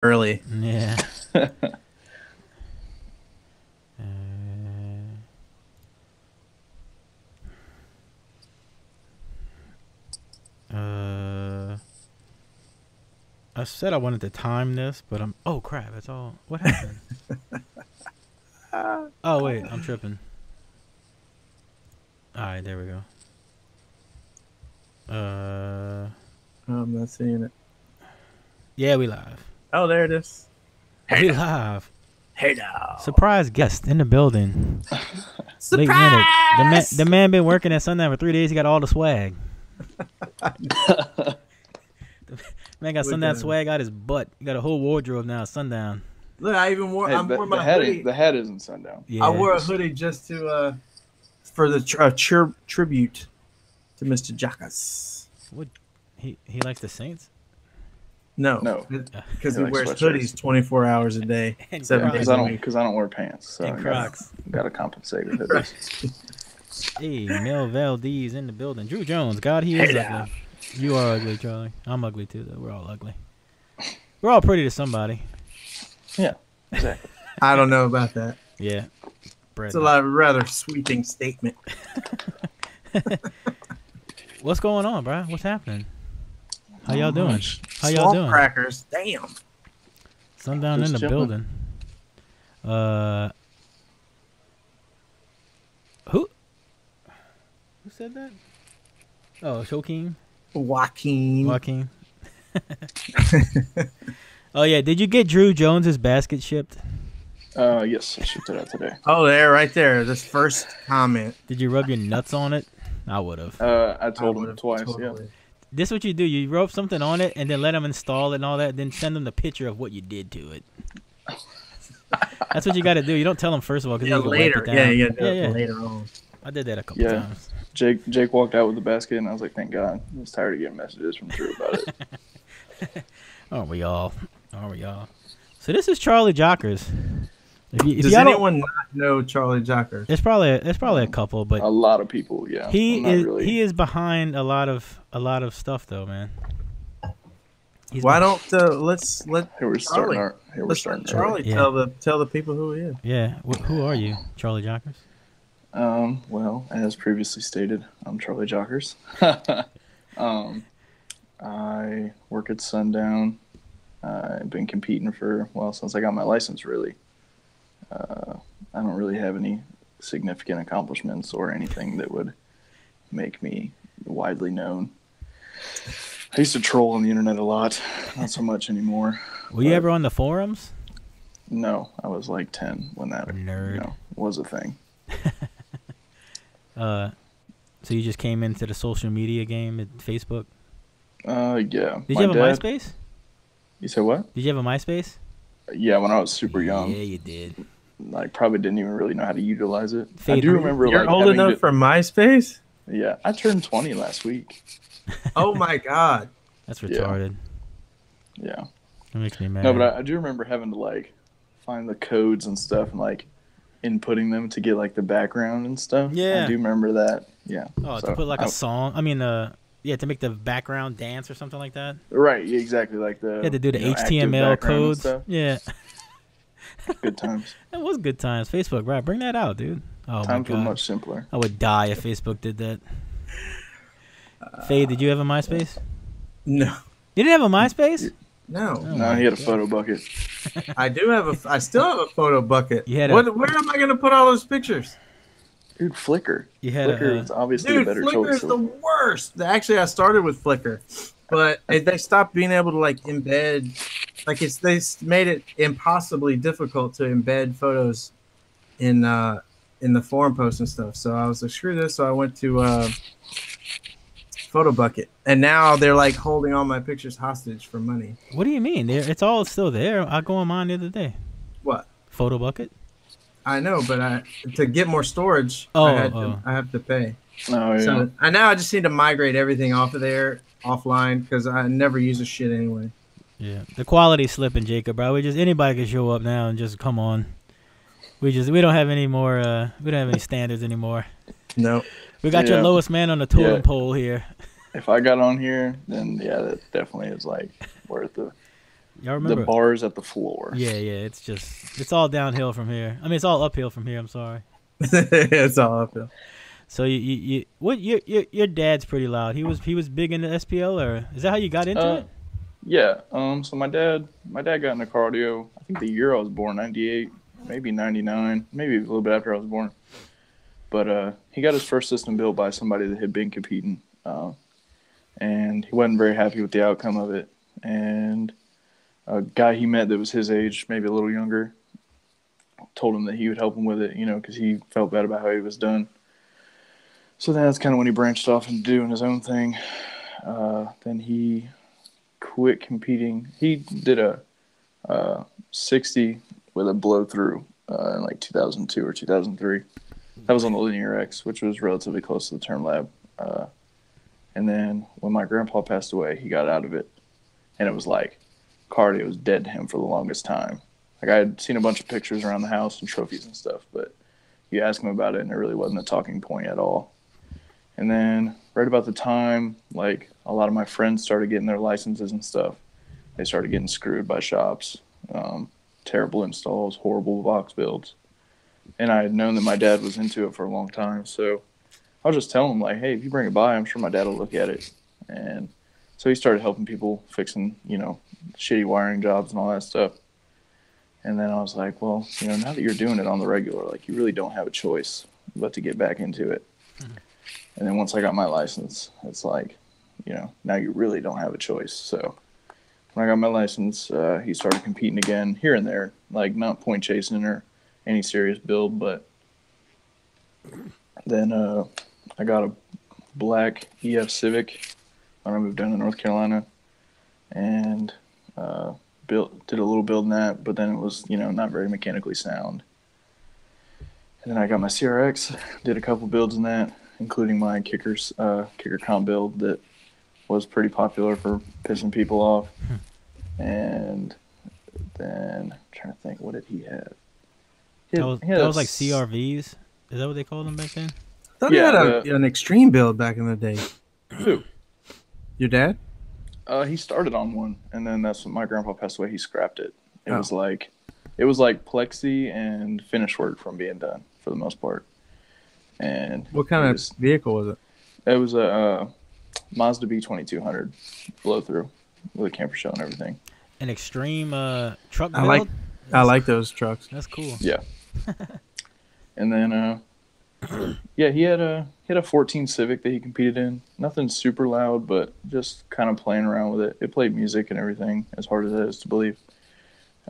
early. Yeah. I said I wanted to time this, but I'm. Oh crap! It's all. What happened? Oh wait, I'm tripping. All right, there we go. I'm not seeing it. Yeah, we live. Oh, there it is. We live. Hey now. Surprise guest in the building. Surprise! Late minute. The man been working at Sundown for 3 days. He got all the swag. Man got Sundown swag out his butt. He got a whole wardrobe now. Sundown. Look, I even wore. Hey, I wore my hat hoodie. The hat isn't Sundown. Yeah. I wore a hoodie just to for the tribute to Mr. Jockers. What? He likes the Saints. No, because he likes wears sweatshirts. hoodies 24 hours a day, And 7 Crocs. days Because a week. I don't wear pants, so And Crocs. Gotta compensate with this. Hey, Mel Valdez in the building. Drew Jones. God, he is ugly. You are ugly, Charlie. I'm ugly too, though. We're all ugly. We're all pretty to somebody. Yeah, exactly. I don't know about that. Yeah. It's a rather sweeping statement. What's going on, bro? What's happening? How y'all doing? Much. How y'all Swamp doing? crackers. Damn. Sundown in the Just chilling. building. Who said that? Oh, Shokeem. Joaquin. Oh yeah, did you get Drew Jones's basket shipped? Yes, I shipped it out today. Oh, there, right there. This first comment. Did you rub your nuts on it? I would have. I told him would've twice. totally- This is what you do. You rub something on it and then let them install it and all that. Then send them the picture of what you did to it. That's what you got to do. You don't tell them first of all because Yeah, you can later. wipe it down. Yeah, you gotta do yeah. it later on. I did that a couple Yeah. times. Jake walked out with the basket, and I was like, "Thank God." I was tired of getting messages from Drew about it. Aren't we all? So this is Charlie Jockers. If Does y'all don't- anyone not know Charlie Jockers? It's probably a couple, but A lot of people, yeah. he Well, not is really. he is behind a lot of stuff though, man. Why don't let's let Here we're starting Charlie. our. Here we're let's starting let Charlie Yeah. tell the people who he is. Yeah, who are you, Charlie Jockers? Well, as previously stated, I'm Charlie Jockers. I work at Sundown. I've been competing since I got my license, really. I don't really have any significant accomplishments or anything that would make me widely known. I used to troll on the internet a lot, not so much anymore. Were you ever on the forums? No, I was like 10 when that Nerd. was a thing. So you just came into the social media game at Facebook? Yeah. Did My you have a dad- MySpace? You said what? Did you have a MySpace? Yeah, when I was super young. Yeah, you did. Like, probably didn't even really know how to utilize it. I Fade- do remember, You're like, old having enough to- for MySpace? Yeah, I turned 20 last week. Oh my god. That's retarded. Yeah. That makes me mad. No, but I do remember having to, like, find the codes and stuff and, like, inputting them to get, like, the background and stuff. Yeah. I do remember that. Yeah. Oh, So, to put like a song. I mean, yeah, to make the background dance or something like that. Right, yeah, exactly. Like the. You had to do the active HTML background and codes. stuff. Yeah, Good times. that was good times. Facebook, right? Bring that out, dude. Oh Times my were god, much simpler. I would die if Facebook did that. Faye, did you have a MySpace? No. You didn't have a MySpace? No. Oh No, my he had a God. photo bucket. I still have a photo bucket. You had where am I gonna put all those pictures? Dude, Flickr. You had Flickr is obviously Dude, a better Flickr choice. is the worst. Actually, I started with Flickr, but they stopped being able to like embed. Like they made it impossibly difficult to embed photos in the forum posts and stuff. So I was like, screw this. So I went to Photo Bucket, and now they're like holding all my pictures hostage for money. What do you mean? It's all still there. I go on mine the other day. What? Photo bucket. I know, but to get more storage, Oh, I have to pay. Oh, yeah. So I just need to migrate everything off of there offline because I never use the shit anyway. Yeah, the quality's slipping, Jacob, bro. Anybody can show up now and just come on. We don't have any more. We don't have any standards anymore. No. We got your Yeah. lowest man on the totem Yeah. pole here. If I got on here, then yeah, that definitely is like worth the Y'all The remember? bars at the floor. Yeah, it's all downhill from here. I mean, it's all uphill from here. I'm sorry. It's all uphill. So your dad's pretty loud. He was big into SPL, or is that how you got into Uh, it? yeah. So my dad got into cardio. I think the year I was born, 98, maybe 99, maybe a little bit after I was born. But he got his first system built by somebody that had been competing, and he wasn't very happy with the outcome of it. And a guy he met that was his age, maybe a little younger, told him that he would help him with it, because he felt bad about how he was done. So that's kind of when he branched off into doing his own thing. Then he quit competing. He did a 60 with a blow through in like 2002 or 2003. That was on the Linear X, which was relatively close to the Term Lab. And then when my grandpa passed away, he got out of it. And it was like cardio was dead to him for the longest time. Like I had seen a bunch of pictures around the house and trophies and stuff, but you ask him about it and it really wasn't a talking point at all. And then right about the time, like a lot of my friends started getting their licenses and stuff, they started getting screwed by shops. Terrible installs, horrible box builds. And I had known that my dad was into it for a long time. So I was just telling him, like, hey, if you bring it by, I'm sure my dad will look at it. And so he started helping people fixing, shitty wiring jobs and all that stuff. And then I was like, well, now that you're doing it on the regular, like, you really don't have a choice but to get back into it. Mm-hmm. And then once I got my license, it's like, now you really don't have a choice. So when I got my license, he started competing again here and there, like not point chasing or any serious build, but then I got a black EF Civic when I moved down to North Carolina, and did a little build in that, but then it was not very mechanically sound. And then I got my CRX, did a couple builds in that, including my kicker comp build that was pretty popular for pissing people off. And then I'm trying to think, what did he have? That was like CRVs. Is that what they called them back then? I thought he had an extreme build back in the day. Who? Your dad? He started on one, and then that's when my grandpa passed away. He scrapped it. It was like plexi and finish work from being done for the most part. And what kind of vehicle was it? It was a Mazda B2200 blow through with a camper shell and everything. An extreme truck build? I like those trucks. That's cool. Yeah. And then he had a 14 Civic that he competed in. Nothing super loud, but just kind of playing around with it. It played music and everything, as hard as that is to believe.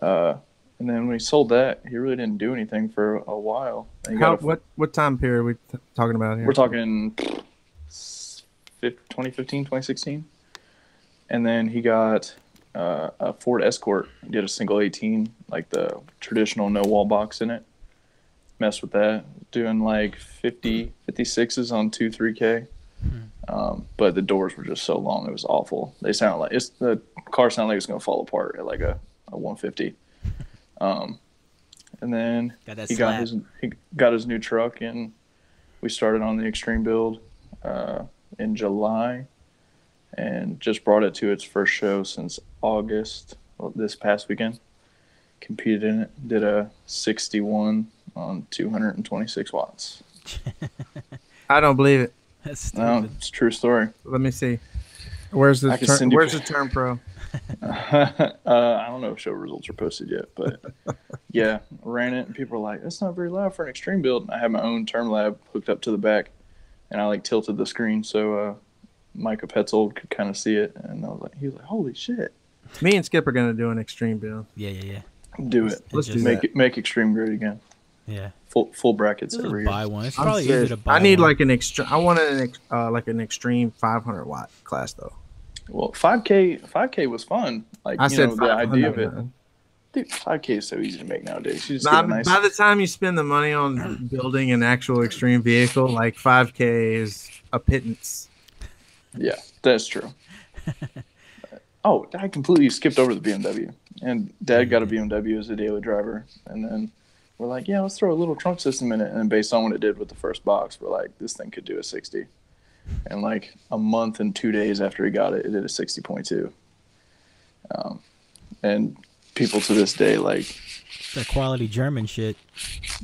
And then when he sold that, he really didn't do anything for a while. What time period are we talking about here? We're talking 2015, 2016. And then he got a Ford Escort. He did a single 18, like the traditional no wall box in it. Messed with that. Doing like 56s on 2.3K. But the doors were just so long, it was awful. They sound like the car sounded like it's gonna fall apart at like a 150. And then he got his new truck, and we started on the extreme build in July, and just brought it to its first show since August. This past weekend, competed in it. Did a 61 on 226 watts. I don't believe it. That's stupid. No, it's a true story. Let me see. Where's the Term Pro? I don't know if show results are posted yet, but yeah, ran it, and people were like, "That's not very loud for an extreme build." And I had my own Term Lab hooked up to the back, and I like tilted the screen so Micah Petzold could kind of see it, and he was like, "Holy shit!" Me and Skip are gonna do an extreme build. Yeah. Do it. Let's do that. Make extreme great again. Yeah. Full brackets every year. Buy one. It's probably easy to buy. I need like an extreme. I want an extreme 500 watt class though. Well, 5K was fun. Like, I said the idea of it. Man. Dude, 5K is so easy to make nowadays. You just by the time you spend the money on building an actual extreme vehicle, like 5K is a pittance. Yeah, that's true. Oh, I completely skipped over the BMW. And Dad got a BMW as a daily driver. And then we're like, yeah, let's throw a little trunk system in it. And based on what it did with the first box, we're like, this thing could do a 60. And like a month and 2 days after he got it, it did a 60.2. and people to this day like That quality German shit.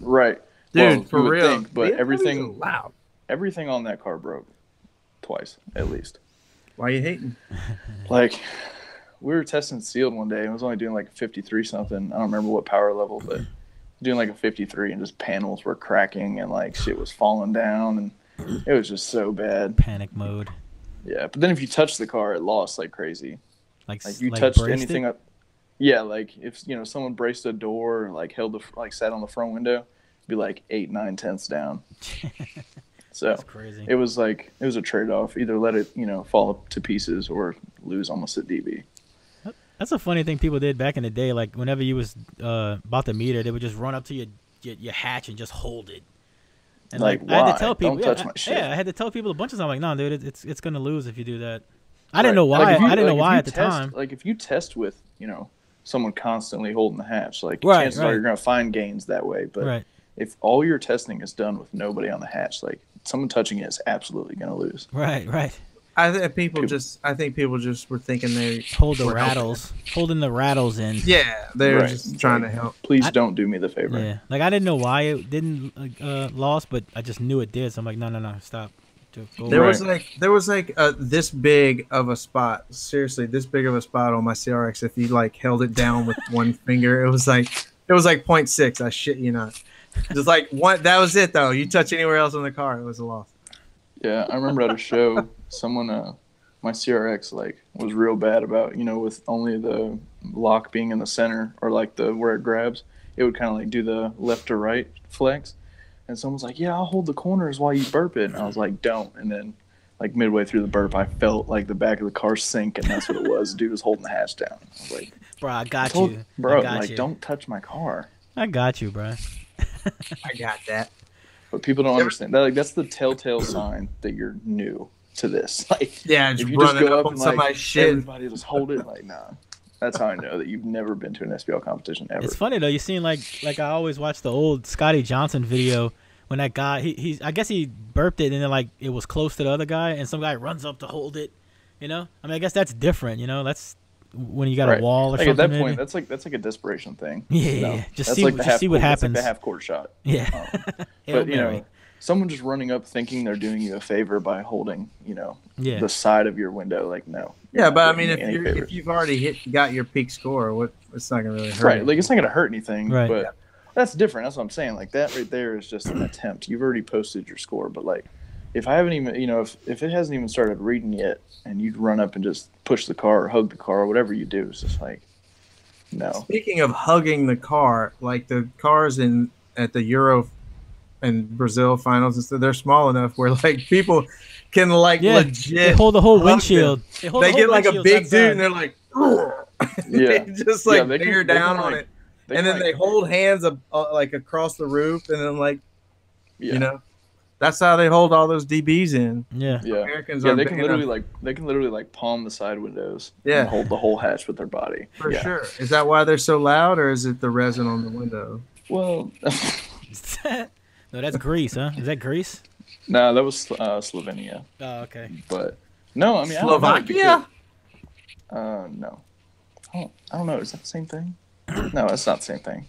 right, Dude, well, for you would real. think, but BMWs are loud. everything on that car broke twice at least. Why are you hating? Like, we were testing sealed one day and it was only doing like 53 something. I don't remember what power level, but doing like a 53 and just panels were cracking and like shit was falling down and it was just so bad. Panic mode. Yeah, but then if you touch the car, it lost like crazy. Like you like touched braced anything it? up. Yeah, like if someone braced a door or like held sat on the front window, it'd be like 8, 9 tenths down. So That's crazy. it was a trade off. Either let it fall to pieces or lose almost a dB. That's a funny thing people did back in the day. Like whenever you was about the meter, they would just run up to your hatch and just hold it. And Like, I had to why? tell people. Don't touch my shit. Yeah, I had to tell people a bunch of times. I'm like, no, dude, it's gonna lose if you do that. I didn't know why. Like, I didn't know if why you at the time. Like if you test with someone constantly holding the hatch, like Right, chances right. are you're gonna find gains that way. But Right. if all your testing is done with nobody on the hatch, like someone touching it is absolutely gonna lose. Right. I think people just were thinking they Hold the were rattles, holding the rattles in. helping. Yeah, they were Right. just trying to help. Please don't do me the favor. Yeah, like I didn't know why it didn't lost, but I just knew it did. So I'm like, no, stop. Go There away. was like this big of a spot. Seriously, this big of a spot on my CRX. If you like held it down with one finger, it was like 0.6. I shit you not. Just like one. That was it though. You touch anywhere else on the car, it was a loss. Yeah, I remember at a show, someone, my CRX, like, was real bad about, with only the lock being in the center or, like, where it grabs, it would kind of, like, do the left to right flex. And someone's like, yeah, I'll hold the corners while you burp it. And I was like, don't. And then, like, midway through the burp, I felt, like, the back of the car sink, and that's what it was. Dude was holding the hatch down. I was like, Bro, I got you. Bro, I got like, you. don't touch my car. I got you, bro. I got that. But people don't understand that. Like, that's the telltale sign that you're new to this. Like, Yeah, if just you just running go up up on and like somebody's shit. everybody just hold it, like, nah. That's how I know that you've never been to an SPL competition ever. It's funny though. You seen like I always watch the old Scotty Johnson video when that guy he I guess he burped it and then like it was close to the other guy and some guy runs up to hold it. I mean, I guess that's different. That's when you got a wall or like something. at that point, maybe. that's like a desperation thing. Yeah. Just that's see, like just see what That's happens. like the half court shot. Yeah. But someone just running up thinking they're doing you a favor by holding, the side of your window, like no. Yeah, but I mean, if you've already got your peak score, it's not gonna really hurt. Right, like it's not gonna hurt anything. Right. But that's different. That's what I'm saying. Like that right there is just an attempt. You've already posted your score, but like if I haven't even, if it hasn't even started reading yet, and you'd run up and just push the car or hug the car or whatever you do, it's just like no. Speaking of hugging the car, like the cars at the Euro and Brazil finals, and so they're small enough where like people can like legit they hold the whole hug windshield. them. They get like a big dude and they're like, yeah, they just like they bear can, down on it, and then they hold hands like across the roof, and then like that's how they hold all those DBs in. Yeah, Americans yeah, are they can literally palm the side windows. Yeah, and hold the whole hatch with their body. For sure. Is that why they're so loud, or is it the resin on the window? Well, no, that's Greece, huh? Is that Greece? No, that was Slovenia. Oh, okay. But no, I mean Slovakia. No, I don't know. Is that the same thing? No, that's not the same thing.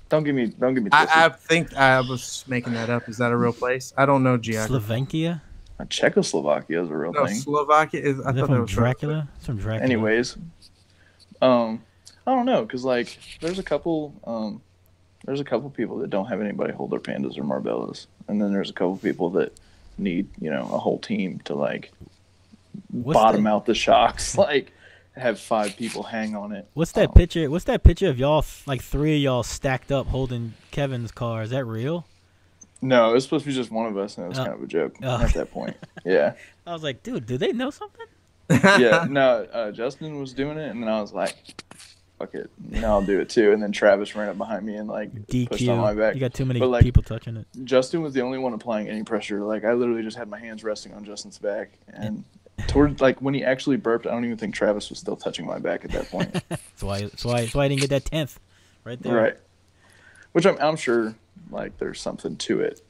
Don't give me. Twisted. I think I was making that up. Is that a real place? I don't know geography. Slovakia. Czechoslovakia is a real thing. Slovakia is. I thought that was Dracula. It's from Dracula. Anyways, I don't know, cause like there's a couple people that don't have anybody hold their pandas or Marbellas, and then there's a couple people that need a whole team to like bottom out the shocks, like have 5 people hang on it. What's that picture? What's that picture of y'all? Like 3 of y'all stacked up holding Kevin's car. Is that real? No, it was supposed to be just one of us, and it was kind of a joke at that point. Yeah. I was like, dude, do they know something? Yeah. No, Justin was doing it, and then I was like, fuck it, I'll do it too. And then Travis ran up behind me and like pushed on my back. You got too many like, people touching it. Justin was the only one applying any pressure. Like I literally just had my hands resting on Justin's back, and toward like when he actually burped, I don't even think Travis was still touching my back at that point. That's why I didn't get that 10th right there. Right. Which I'm sure like there's something to it,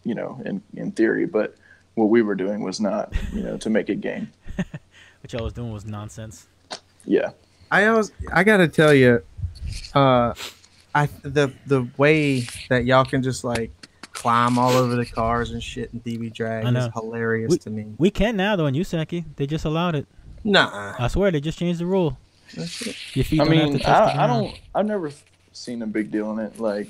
in theory, but what we were doing was not, to make it gain. What y'all was doing was nonsense. Yeah. I gotta tell you, uh, the way that y'all can just like climb all over the cars and shit and DB I drag is know. hilarious We to me. we can now though in Usaki. They just allowed it. Nah, I swear they just changed the rule. that shit- Your feet I don't have to mean, touch the I ground. don't. I've never seen a big deal in it. Like,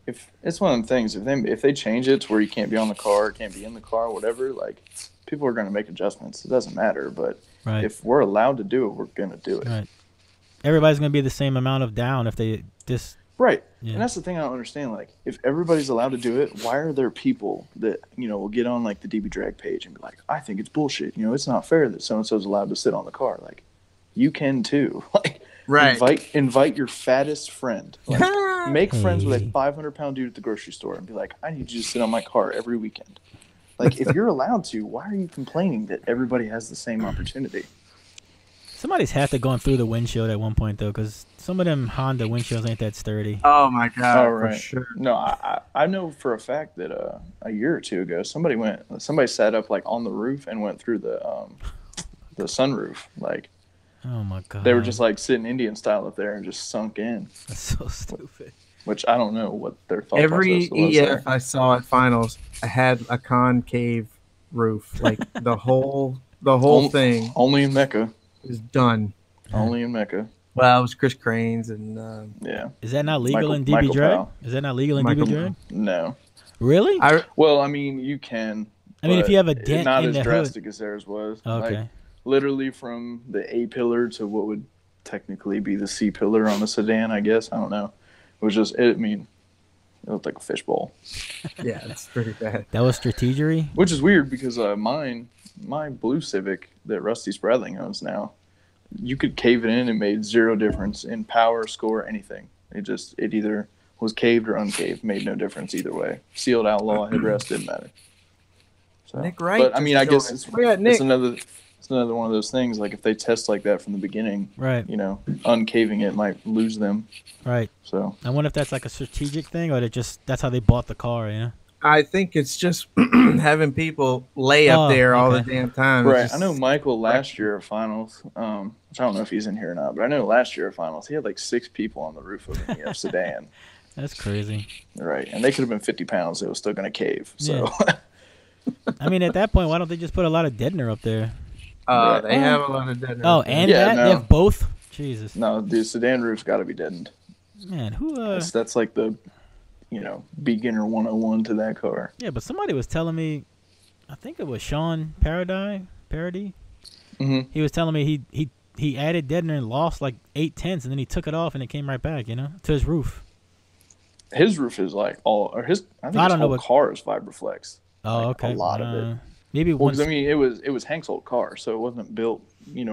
if it's one of them things, if they change it to where you can't be on the car, can't be in the car, whatever, like people are going to make adjustments. It doesn't matter. But Right. if we're allowed to do it, we're going to do it. Right. Everybody's gonna be the same amount of down if they just. Right. Yeah. And that's the thing I don't understand. Like, if everybody's allowed to do it, why are there people that, will get on, like, the DB Drag page and be like, I think it's bullshit. It's not fair that so-and-so's allowed to sit on the car. Like, you can, too. Like, right. invite your fattest friend. Like, make friends with a Hey. 500-pound dude at the grocery store and be like, I need you to sit on my car every weekend. Like, if you're allowed to, why are you complaining that everybody has the same opportunity? Somebody's had to gone through the windshield at one point though, because some of them Honda windshields ain't that sturdy. Oh my god, Oh, right. for sure. No, I know for a fact that a year or two ago somebody sat up like on the roof and went through the sunroof. Like Oh my god. they were just like sitting Indian style up there and just sunk in. That's so stupid. Which I don't know what their thought Every process was EF there. I saw at finals had a concave roof. Like the whole thing Only in Mecca. is done. Only in Mecca. Well, it was Chris Cranes and Yeah. Is that not legal in DB Michael drag? Powell. Is that not legal in Michael DB drag? No. Really? Well, I mean, you can. I mean, if but you have a dent not in as the drastic as theirs was. Okay. Like, literally from the A pillar to what would technically be the C pillar on the sedan, I guess. I don't know. It was just, it looked like a fishbowl. yeah, it's pretty bad. That was strategery. Which is weird because my blue Civic that Rusty Spradling owns now, you could cave it in and it made zero difference in power, score, anything. It either was caved or uncaved, made no difference either way. Sealed outlaw, headrest, didn't matter. So, Nick Wright but I mean, I just guess joined. We got Nick. it's another one of those things. Like if they test like that from the beginning, Right. Uncaving it might lose them. Right. So I wonder if that's like a strategic thing, or that's how they bought the car. I think it's just having people lay up there all the okay. damn time. right, It's I know just- Michael last year at finals. Which I don't know if he's in here or not, but I know last year at finals he had like 6 people on the roof of an EF sedan. That's crazy. Right, and they could have been 50 pounds. It was still going to cave. So I mean, at that point, why don't they just put a lot of deadener up there? They have a lot of dead. Oh, and Yeah, that no. they have both. Jesus, no, the sedan roof's got to be deadened. man, who? That's like the beginner 101 to that car. Yeah, but somebody was telling me, I think it was Sean Parody. Mm-hmm. He was telling me he added deadener and lost like 8/10, and then he took it off and it came right back, to his roof. His roof is like I think his whole car is Vibraflex. Oh, Like, okay. a lot of it. Maybe Well, once. because I mean, it was Hank's old car, so it wasn't built,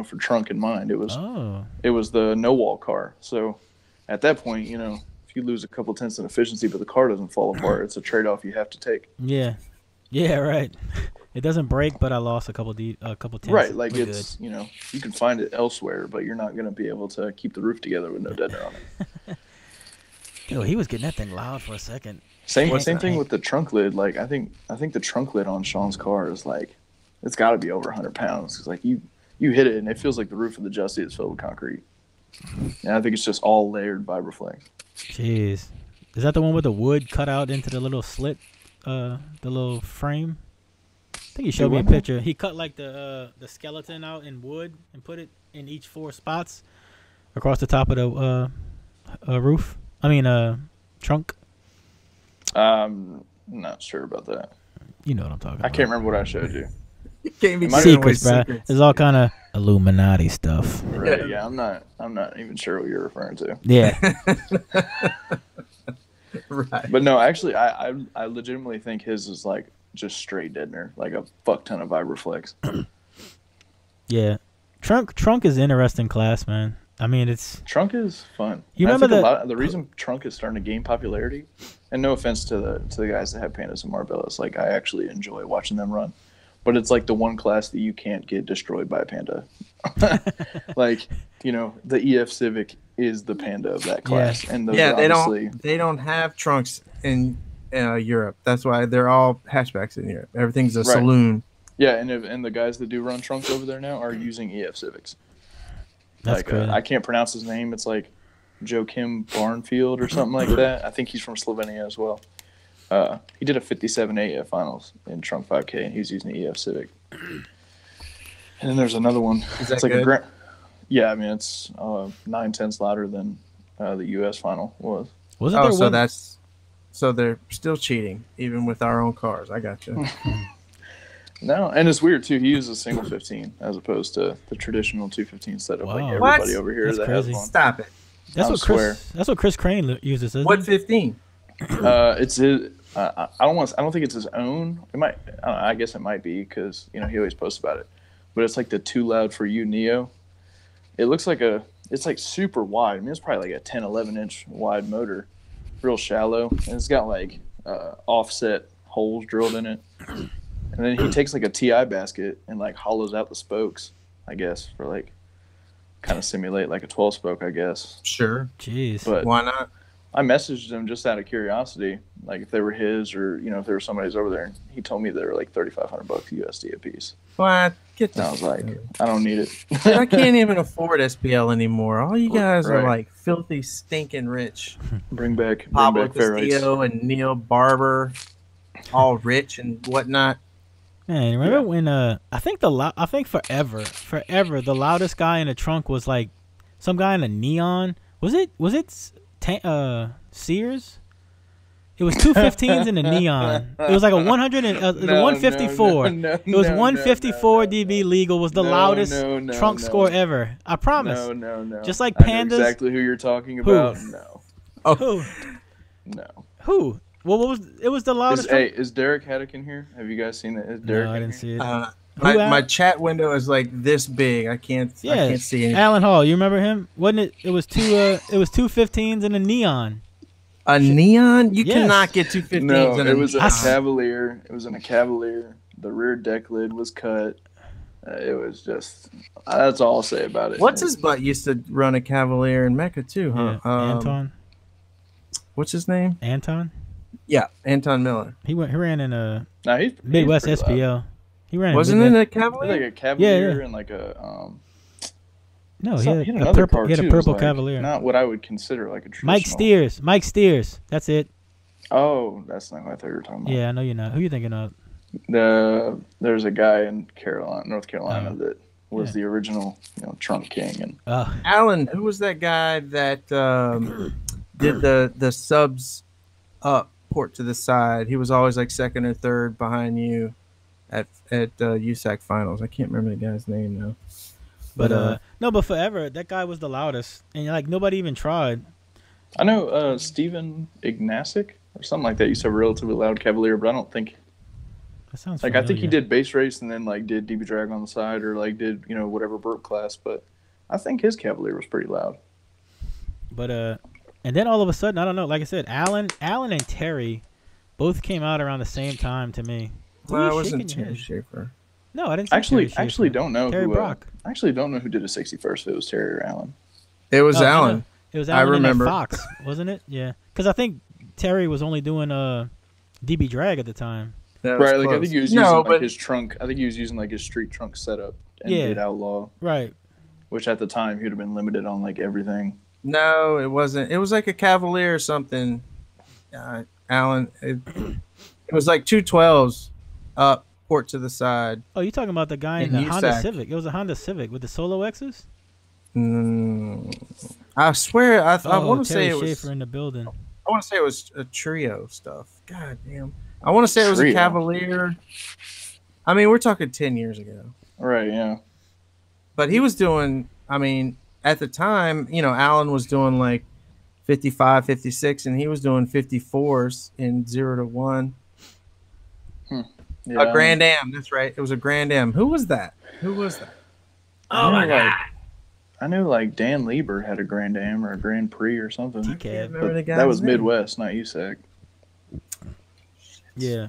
for trunk in mind. It was Oh, it was the no wall car. So at that point, if you lose a couple tenths in efficiency, but the car doesn't fall apart, it's a trade off you have to take. yeah, right. It doesn't break, but I lost a couple tenths. Right, like We're it's you can find it elsewhere, but you're not going to be able to keep the roof together with no deadener on it. Yo, he was getting that thing loud for a second. Same What's thing that? with the trunk lid. Like I think the trunk lid on Sean's car is like it's got to be over 100 pounds. Cause like you hit it and it feels like the roof of the Justy is filled with concrete. And I think it's just all layered Vibraflex. Jeez, is that the one with the wood cut out into the little slit, the little frame? I think he showed me a picture. He cut like the skeleton out in wood and put it in each 4 spots across the top of the roof. I mean, trunk. Not sure about that. You know what I'm talking about. I can't remember what I showed you. You can't be It might giving away Secrets, bro. secrets. There's all kind of Illuminati stuff. Right? Yeah, I'm not even sure what you're referring to. Yeah. Right. But no, actually, I legitimately think his is like just straight deadener, like a fuck ton of Vibraflex. Yeah. Trunk is interesting class, man. I mean, it's Trunk is fun. You And I remember think the reason Trunk is starting to gain popularity, and no offense to the guys that have Pandas and Marbellas, like I actually enjoy watching them run, but it's like the one class that you can't get destroyed by a Panda. Like the EF Civic is the Panda of that class, and those are obviously they don't have trunks in Europe. That's why they're all hatchbacks in Europe. Everything's a Right. saloon. yeah, and the guys that do run trunks over there now are using EF Civics. That's like crazy. I can't pronounce his name. It's like Joachim Barnfield or something like that. I think he's from Slovenia as well. He did a 57 AF finals in Trunk 5K, and he was using the EF Civic. And then there's another one. Is that it's like good? Yeah, I mean it's 9/10 louder than the US final was. Wasn't Oh, there so one? that's so they're still cheating even with our own cars. I got you. No, and it's weird too. He uses a single 15 as opposed to the traditional 215 setup like Wow. everybody What? over here That's that crazy. has one. Stop it. That's I what swear. Chris. That's what Chris Crane uses. Isn't What it? 15? It's his. I don't think it's his own. It might. I guess it might be because he always posts about it. But it's like the Too Loud for You Neo. It looks like it's like super wide. I mean, it's probably like a 10, 11 inch wide motor, real shallow, and it's got like offset holes drilled in it. And then he takes like a TI basket and like hollows out the spokes, I guess, for like kind of simulate like a 12 spoke, I guess. Sure. Jeez. But Why not? I messaged him just out of curiosity, like if they were his or if there was somebody's over there. And he told me they were like $3,500 USD a piece. What? Get And I was like, I don't need it. I can't even afford SPL anymore. All you guys are Right. like filthy, stinking rich. Bring back Pablo fair rights. Castillo and Neil Barber, all rich and whatnot. Man, remember when I think forever the loudest guy in the trunk was like some guy in a neon. Was it Sears? It was 215s in the neon. It was like a 100 and it was a 154. It was 154 dB legal. Was the loudest trunk score ever. I promise. No. Just like I know Pandas. exactly who you're talking about. No. Who? No. Who? Well, what was it? Was the loudest? Is Derek Haddock in here? Have you guys seen it? Is Derek No, I in didn't here? see it. My, Al- my chat window is like this big. I can't see anything. Alan Hall. You remember him? Wasn't it? It was two 15s in a neon. A neon? You Yes. cannot get 215s No, in it was in a I s- Cavalier. It was in a Cavalier. The rear deck lid was cut. It was just. That's all I'll say about it. What's his butt used to run a Cavalier in Mecca too, huh? Yeah. Anton. What's his name? Anton. Yeah, Anton Miller. He ran in a Nah, he's Midwest pretty loud. SPL. He ran. Wasn't in it Midwest. a Cavalier? Like a Cavalier Yeah. and like a No, Some- he he had had a another purple. car He had too. a It was purple like Cavalier. Not what I would consider like a traditional. Mike Steers. That's it. Oh, that's not what I thought you were talking about. Yeah, I know you're not. Who you thinking of? There's a guy in North Carolina, Oh. that was Yeah. the original, trunk king, and Alan, who was that guy that did the subs up port to the side? He was always like second or third behind you at USAC finals. I can't remember the guy's name now. but no, but forever that guy was the loudest, and like nobody even tried. I know Steven Ignasic or something like that used to have a relatively loud Cavalier, but I don't think That sounds I think he familiar. did base race and then like did DB drag on the side or like did whatever burp class, but I think his Cavalier was pretty loud. But and then all of a sudden, I don't know. Like I said, Alan and Terry both came out around the same time to me. Who Well, are I you wasn't shaking your Terry head? Schaefer. No, I didn't. Say Actually, Terry actually Schaefer. don't know Terry who. Brock. I actually don't know who did a 61st. If it was Terry or Allen. It was Oh, I know. Alan. It was I Alan remember. and Fox, wasn't it? Yeah, because I think Terry was only doing DB drag at the time. That was Right, like I close. think he was using like his trunk. I think he was using like his street trunk setup and Yeah. did outlaw, Right. which at the time he'd have been limited on like everything. No, it wasn't. It was like a Cavalier or something. Alan, it was like 212s up, port to the side. Oh, you talking about the guy in In the Honda USAC. Civic? It was a Honda Civic with the Solo X's. I swear, I Oh, want to Terry say it was. Schaefer in the building. I want to say it was a trio stuff. God damn. I want to say it was a Trio? Cavalier. I mean, we're talking 10 years ago. Right. Yeah. But he was doing, I mean, at the time, Alan was doing like 55, 56, and he was doing 54s in 0 to 1. Yeah. A Grand Am, that's right. It was a Grand Am. Who was that? Oh my god. I knew like Dan Lieber had a Grand Am or a Grand Prix or something. TCAB. Can't remember the guy's That was name. Midwest, not USAC. Yeah.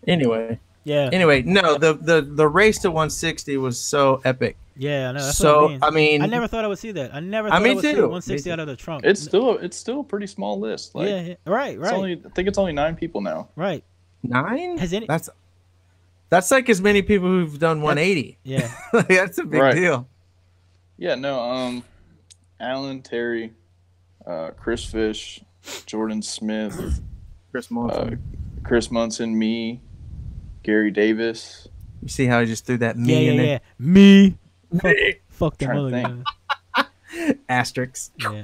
Anyway, Yeah. no, the race to 160 was so epic. Yeah. I know. That's So, what I mean. I I never thought I would see that. I never thought me I would see too. 160 out of the trunk. It's still a pretty small list. Like, yeah. Right. it's only, I think it's only 9 people now. Right. 9? Has any? That's like as many people who've done 180. Yeah. That's a big Right. deal. Yeah, no, Alan, Terry, Chris Fish, Jordan Smith, Chris Monson. Chris Munson, me, Gary Davis. You see how he just threw that Yeah, me in yeah, there? yeah. Me. Me. Fuck them Trying to other think. guys. Asterisks. Yeah.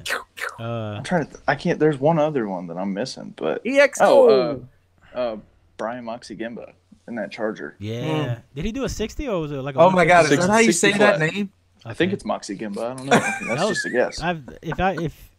I'm trying to. I can't. There's one other one that I'm missing, but EXO. Brian Moxie Gimba in that Charger. Yeah. Did he do a 60 or was it like a Oh my God! Is 150? that how you 60 say that flat. name? I think it's Moxie Gimba. I don't know. That's just a guess. If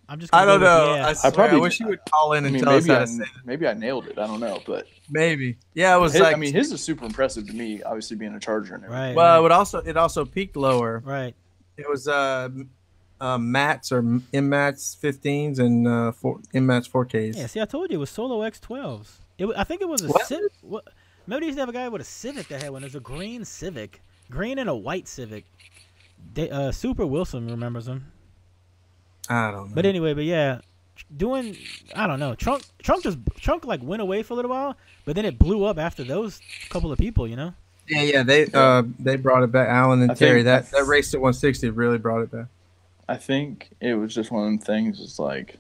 I'm just I gonna don't go know. with, yeah. I swear, I probably- wish you would call in I and mean, tell us how to say that. maybe I nailed it. I don't know, but Maybe. Yeah, it was like. I mean, his is super impressive to me. Obviously, being a Charger and everything. Right. well, right. it also peaked lower. Right. It was Mats or MMATs 15s and MMATs 4Ks. Yeah. See, I told you it was Solo X12s. I think it was a What? Civic. What? Maybe they used to have a guy with a Civic that had one. There's a green Civic, green and a white Civic. Super Wilson remembers him. I don't know. But anyway, yeah, I don't know. Trunk like went away for a little while, but then it blew up after those couple of people, you know. Yeah, they brought it back. Alan and I Terry. think- That race at 160 really brought it back. I think it was just one of them things. It's like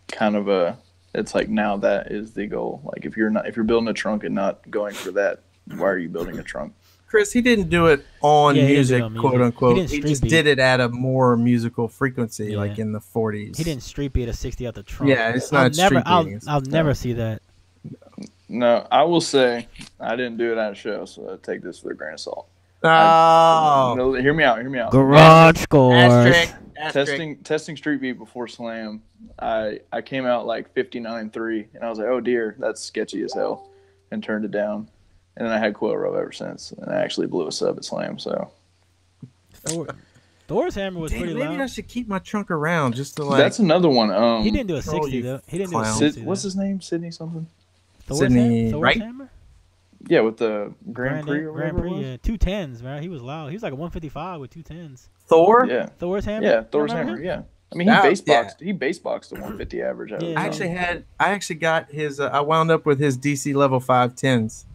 kind of a. It's like now that is the goal. Like if you're building a trunk and not going for that, why are you building a trunk? Chris, he didn't do it on Yeah, he didn't do music, it on quote music. unquote. He He, didn't just street did it at a more musical frequency, Yeah. like in the 40s. He didn't street beat a 60 out the trunk. Yeah, it's not street beating. I'll never see that. No, I will say I didn't do it at a show, so I take this with a grain of salt. Oh, No, hear me out. Garage scores. Testing street beat before slam. I came out like 59.3, and I was like, oh dear, that's sketchy as hell, and turned it down. And then I had coil rub ever since, and I actually blew a sub at slam. So Thor's hammer was pretty maybe I loud. should keep my trunk around just to like. that's another one. He didn't do a Control 60 you though. He didn't do a clown. 60. What's his name? Sydney something. Sydney Wright? hammer? Yeah, with the Grand Prix or Grand whatever Prix, it yeah. 210s, man. He was loud. He was like a 155 with 210s. Thor? was. Yeah, Thor's hammer? yeah, Thor's Remember hammer. him? Yeah, I mean he base boxed a 150 average. Out of Yeah. it. I actually got his. I wound up with his DC level 510s.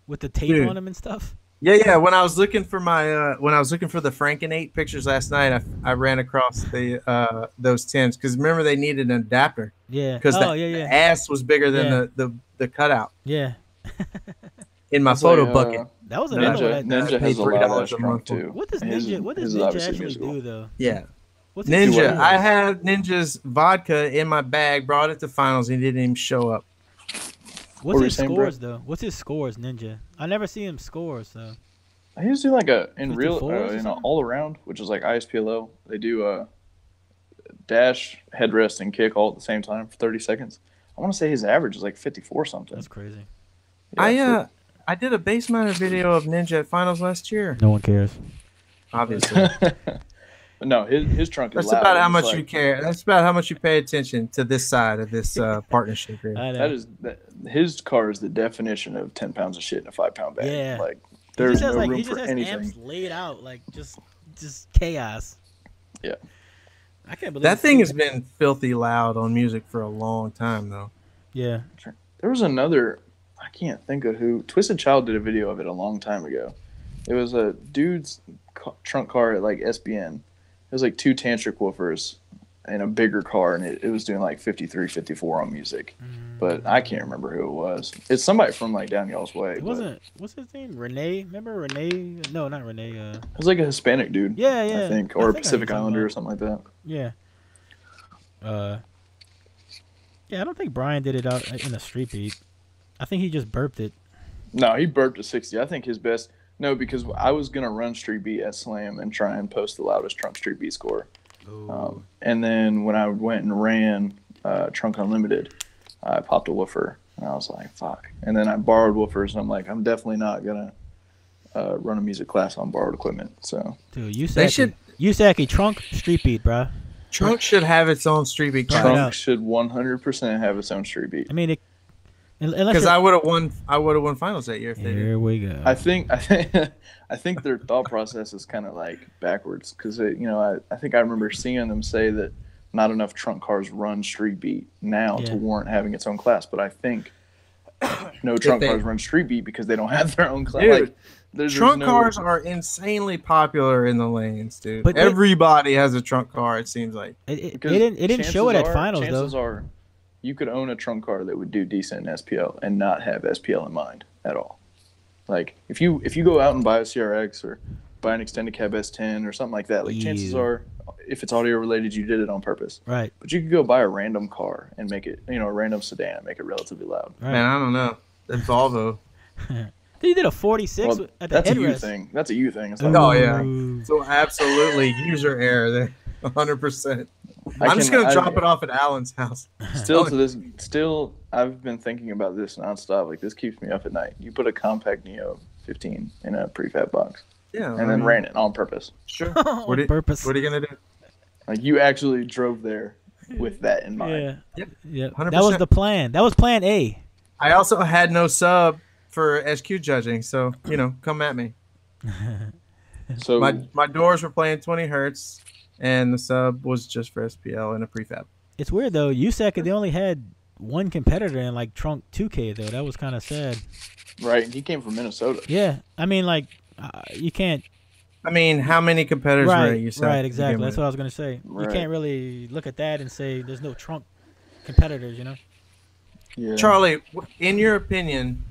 With the tape Dude. on him and stuff. Yeah. When I was looking for the Franken-8 pictures last night, I ran across the those 10s because remember they needed an adapter Yeah. because Oh, the yeah. ass was bigger than Yeah. the cutout Yeah. in my It's photo like, bucket. That was another one. Ninja I has paid a lot $3 of a trunk month. too. What does His Ninja is obviously actually musical. do though? Yeah. What's his Ninja, score? I have Ninja's vodka in my bag, brought it to finals, and he didn't even show up. What's were you his saying, scores though? What's his scores, Ninja? I never see him score, so I used to do like in 54s or an something? all around, which is like ISPLO. They do a dash, headrest, and kick all at the same time for 30 seconds. I want to say his average is like 54 something. that's crazy. Yeah, I did a base miner video of Ninja at finals last year. No one cares. Obviously, But no, his trunk is that's loud. about how It's much like, you care. That's about how much you pay attention to this side of this partnership here. I know. That is his car is the definition of 10 pounds of shit in a 5-pound bag. Yeah. Like He there's just has no like room he for just has anything. amps laid out like just chaos. Yeah. I can't believe That it's thing still- has been filthy loud on music for a long time, though. Yeah. There was another, I can't think of who. Twisted Child did a video of it a long time ago. It was a dude's trunk car at like SBN. It was like 2 tantric woofers in a bigger car, and it was doing like 53, 54 on music. But I can't remember who it was. It's somebody from like down y'all's way. It but wasn't. What's his name? Renee. Remember Renee? No, not Renee. It was like a Hispanic dude. Yeah. I think, or a Pacific Islander or something like that. Yeah. Yeah, I don't think Brian did it out in a street beat. I think he just burped it. No, he burped a 60. I think his best. No, because I was gonna run street beat at Slam and try and post the loudest trunk street beat score. And then when I went and ran Trunk Unlimited, I popped a woofer, and I was like, "Fuck!" And then I borrowed woofers, and I'm like, "I'm definitely not gonna run a music class on borrowed equipment." So Dude, They should- Yusaki trunk street beat, bro. Trunk should have its own street beat Try it class. out. Trunk should 100% have its own street beat. I mean, unless Because you're- I would have won. I would have won finals that year if they did. Here we go. I think their thought process is kind of like backwards because I think I remember seeing them say that not enough trunk cars run street beat now Yeah. to warrant having its own class. But I think no trunk cars run street beat because they don't have their own class. Dude, like, trunk cars are insanely popular in the lanes, dude. But everybody has a trunk car. It seems like it didn't show it at finals though. Chances are, you could own a trunk car that would do decent in SPL and not have SPL in mind at all. Like if you go out and buy a CRX or buy an extended cab S10 or something like that, like chances are, if it's audio related, you did it on purpose. Right. But you could go buy a random car and make it, a random sedan and make it relatively loud. Right. Man, I don't know. The Volvo. You did a 46 at the that's headrest. A you thing. That's a you thing. Oh yeah. So absolutely user error there, 100%. I'm just gonna drop it off at Alan's house. Still, I've been thinking about this nonstop. Like this keeps me up at night. You put a compact Neo 15 in a prefab box. Yeah. And then ran it on purpose. Sure. What are you gonna do? Like you actually drove there with that in mind. Yeah. 100%. That was the plan. That was plan A. I also had no sub for SQ judging, so come at me. So my doors were playing 20 hertz, and the sub was just for SPL and a prefab. It's weird though. USAC, they only had one competitor in like Trunk 2K though. That was kind of sad. Right, and he came from Minnesota. Yeah, I mean like you can't. I mean, how many competitors were at USAC? Right, exactly. That's what I was gonna say. Right. You can't really look at that and say there's no Trunk competitors, Yeah. Charlie, in your opinion,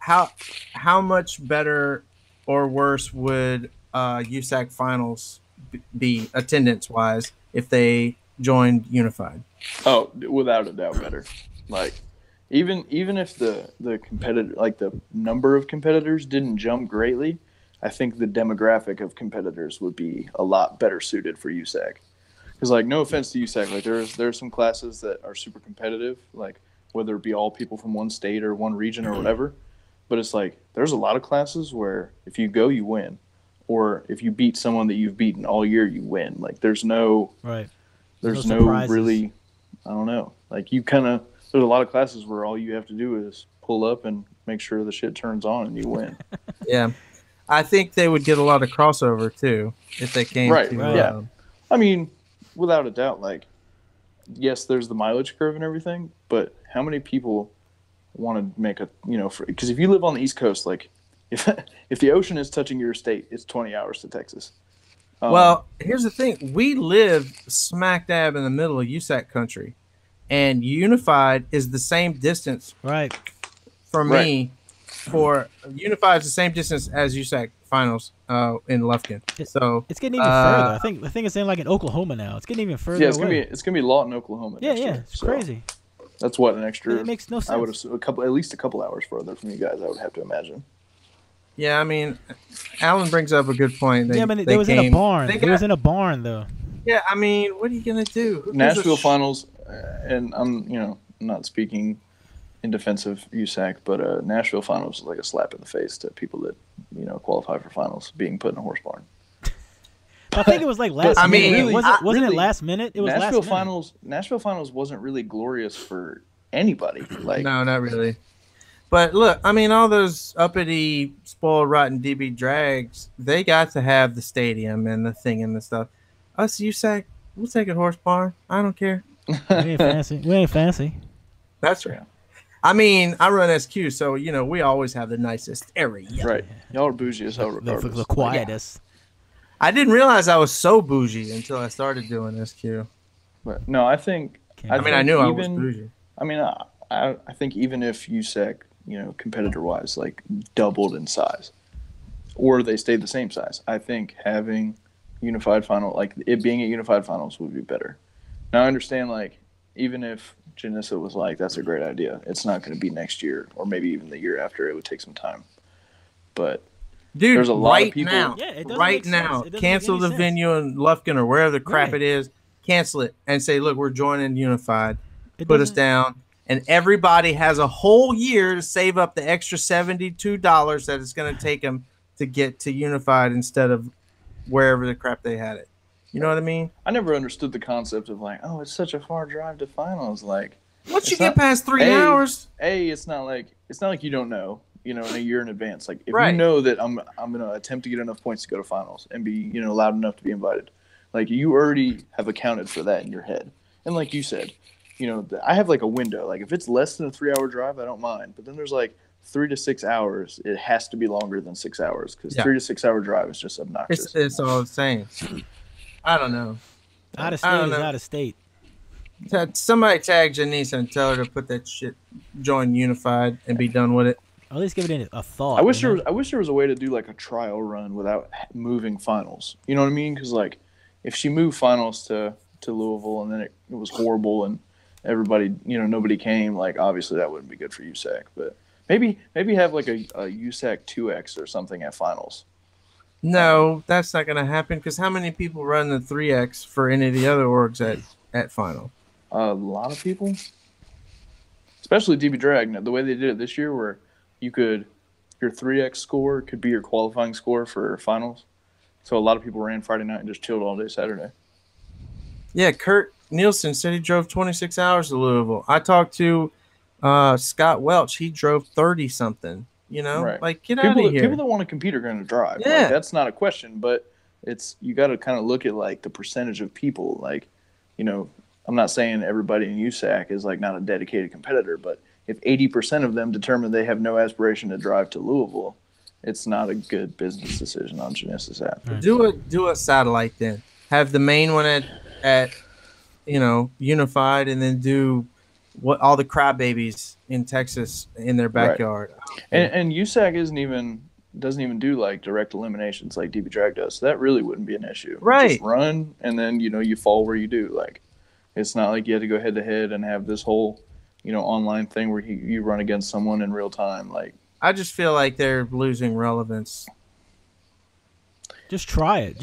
how much better or worse would USAC finals be attendance-wise if they joined Unified? Oh, without a doubt, better. Like, even if the competitor, like the number of competitors didn't jump greatly, I think the demographic of competitors would be a lot better suited for USAC. Because, like, no offense to USAC, like there's some classes that are super competitive, like whether it be all people from one state or one region or whatever. But it's like there's a lot of classes where if you go, you win, or if you beat someone that you've beaten all year, you win. Like there's no really, I don't know. Like there's a lot of classes where all you have to do is pull up and make sure the shit turns on and you win. Yeah, I think they would get a lot of crossover too if they came. Right. Yeah. I mean, without a doubt, like yes, there's the mileage curve and everything, but how many people want to make a because if you live on the East Coast, like if the ocean is touching your state, it's 20 hours to Texas. Well, here's the thing: we live smack dab in the middle of USAC country, and Unified is the same distance. Right. For me, for Unified is the same distance as USAC finals in Lufkin. So it's getting even further. I think it's in like in Oklahoma now. It's getting even further. Yeah, it's gonna be Lawton, Oklahoma. Yeah, it's crazy. That's what an extra. It makes no sense. I would have at least a couple hours further from you guys. I would have to imagine. Yeah, I mean, Alan brings up a good point. They was in a barn. It was in a barn though. Yeah, I mean, what are you gonna do? Nashville finals, and I'm not speaking in defense of USAC, but Nashville finals is like a slap in the face to people that qualify for finals being put in a horse barn. I think it was like last minute. Really, wasn't it last minute? It was Nashville last finals. Minute. Nashville finals wasn't really glorious for anybody. Like no, not really. But look, I mean, all those uppity, spoiled, rotten DB drags, they got to have the stadium and the thing and the stuff. Us USAC, we'll take a horse barn. I don't care. We ain't fancy. That's right. I mean, I run SQ, so we always have the nicest area. Right. Y'all are bougie as hell regardless. The quietest. Yeah. I didn't realize I was so bougie until I started doing SQ. But no, I think. I knew I was bougie. I mean, I think even if USAC, competitor-wise, like doubled in size, or they stayed the same size, I think having unified final, like it being at unified finals, would be better. Now I understand, like even if Janissa was like, "That's a great idea," it's not going to be next year, or maybe even the year after. It would take some time, but. Dude, there's a lot of people. Right now, cancel the venue in Lufkin or wherever the crap it is. Cancel it and say, look, we're joining Unified. Put us down. And everybody has a whole year to save up the extra $72 that it's going to take them to get to Unified instead of wherever the crap they had it. You know what I mean? I never understood the concept of like, oh, it's such a far drive to finals. Like, once you get past 3 hours, it's not like you don't know. In a year in advance. Like if you know that I'm gonna attempt to get enough points to go to finals and be loud enough to be invited, like you already have accounted for that in your head. And like you said, I have like a window. Like if it's less than a 3-hour drive, I don't mind. But then there's like 3 to 6 hours. It has to be longer than 6 hours because 3 to 6 hour drive is just obnoxious. It's all the same. I don't know. Out of state is out of state. Somebody tag Janisa and tell her to put that shit, join Unified, and be done with it. Or at least give it a thought. I wish there was a way to do like a trial run without moving finals. You know what I mean? Because like if she moved finals to Louisville and then it was horrible and everybody, nobody came, like obviously that wouldn't be good for USAC. But maybe have like a USAC 2X or something at finals. No, that's not going to happen because how many people run the 3X for any of the other orgs at final? A lot of people, especially DB Drag. The way they did it this year, where your 3X score could be your qualifying score for finals. So a lot of people ran Friday night and just chilled all day Saturday. Yeah, Kurt Nielsen said he drove 26 hours to Louisville. I talked to Scott Welch. He drove 30-something. Right. Like get out of here. People that want to compete are going to drive. Yeah. Like, that's not a question, but you got to kind of look at like the percentage of people. Like, I'm not saying everybody in USAC is like not a dedicated competitor, but if 80% of them determine they have no aspiration to drive to Louisville, it's not a good business decision on Genesis app. Right. Do a satellite then. Have the main one at Unified, and then do what all the crybabies in Texas in their backyard. Right. And USAC doesn't even do like direct eliminations like DB Drag does. So that really wouldn't be an issue. Right. Just run and then you fall where you do. Like it's not like you had to go head to head and have this whole online thing where you run against someone in real time. Like I just feel like they're losing relevance. Just try it.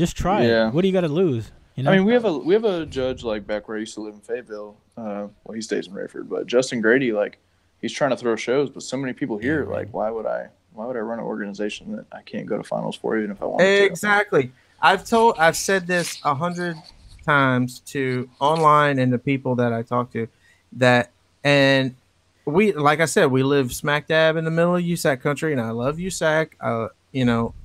What do you got to lose? I mean, we have a judge like back where I used to live in Fayetteville. Well, he stays in Rayford, but Justin Grady, like he's trying to throw shows, but so many people here, like why would I run an organization that I can't go to finals for even if I want to? Exactly. I've said this 100 times to online and the people that I talk to and we, like I said, we live smack dab in the middle of USAC country, and I love USAC.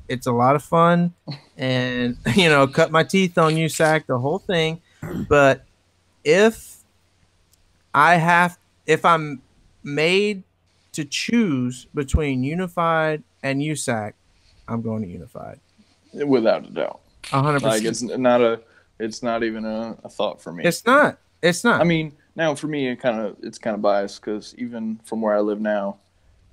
It's a lot of fun, and cut my teeth on USAC, the whole thing. But if I'm made to choose between Unified and USAC, I'm going to Unified. Without a doubt. 100%. Like it's not even a thought for me. It's not. I mean, now for me, it's kind of biased because even from where I live now,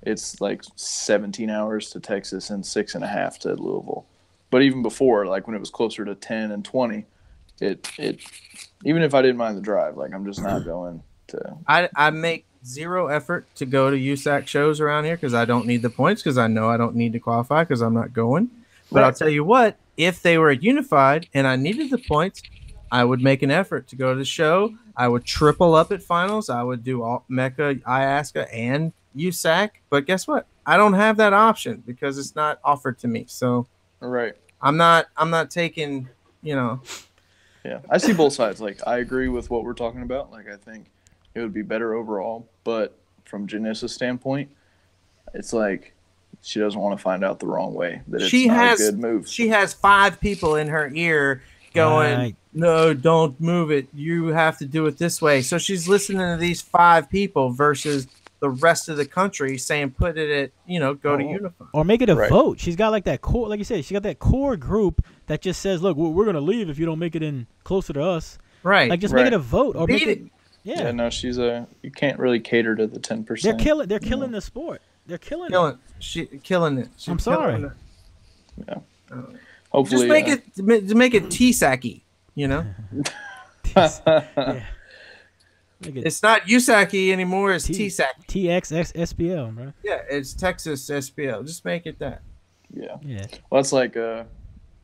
it's like 17 hours to Texas and 6.5 to Louisville. But even before, like when it was closer to 10 and 20, it even if I didn't mind the drive, like I'm just not going to. I make zero effort to go to USAC shows around here because I don't need the points because I know I don't need to qualify because I'm not going. But I'll tell you what, if they were Unified and I needed the points, I would make an effort to go to the show. I would triple up at finals. I would do all Mecca, Iasca, and USAC. But guess what? I don't have that option because it's not offered to me. So right. I'm not taking, Yeah, I see both sides. Like I agree with what we're talking about. Like I think it would be better overall. But from Janice's standpoint, it's like she doesn't want to find out the wrong way that it's not a good move. She has 5 people in her ear going, no, don't move it. You have to do it this way. So she's listening to these 5 people versus the rest of the country saying put it at, go to Unified. Or make it a vote. She's got like that core, like you said, she got that core group that just says, look, we're going to leave if you don't make it in closer to us. Right. Like just make it a vote. Or Beat make it. Yeah. Yeah, no, you can't really cater to the 10%. They're killing the sport. They're killing it. Killing it. I'm sorry. Yeah. Hopefully, just make it T-Sacky, Yeah. It's not USAC anymore. It's TSAC. TXX SPL, bro. Yeah, it's Texas SPL. Just make it that. Yeah. Well, it's like a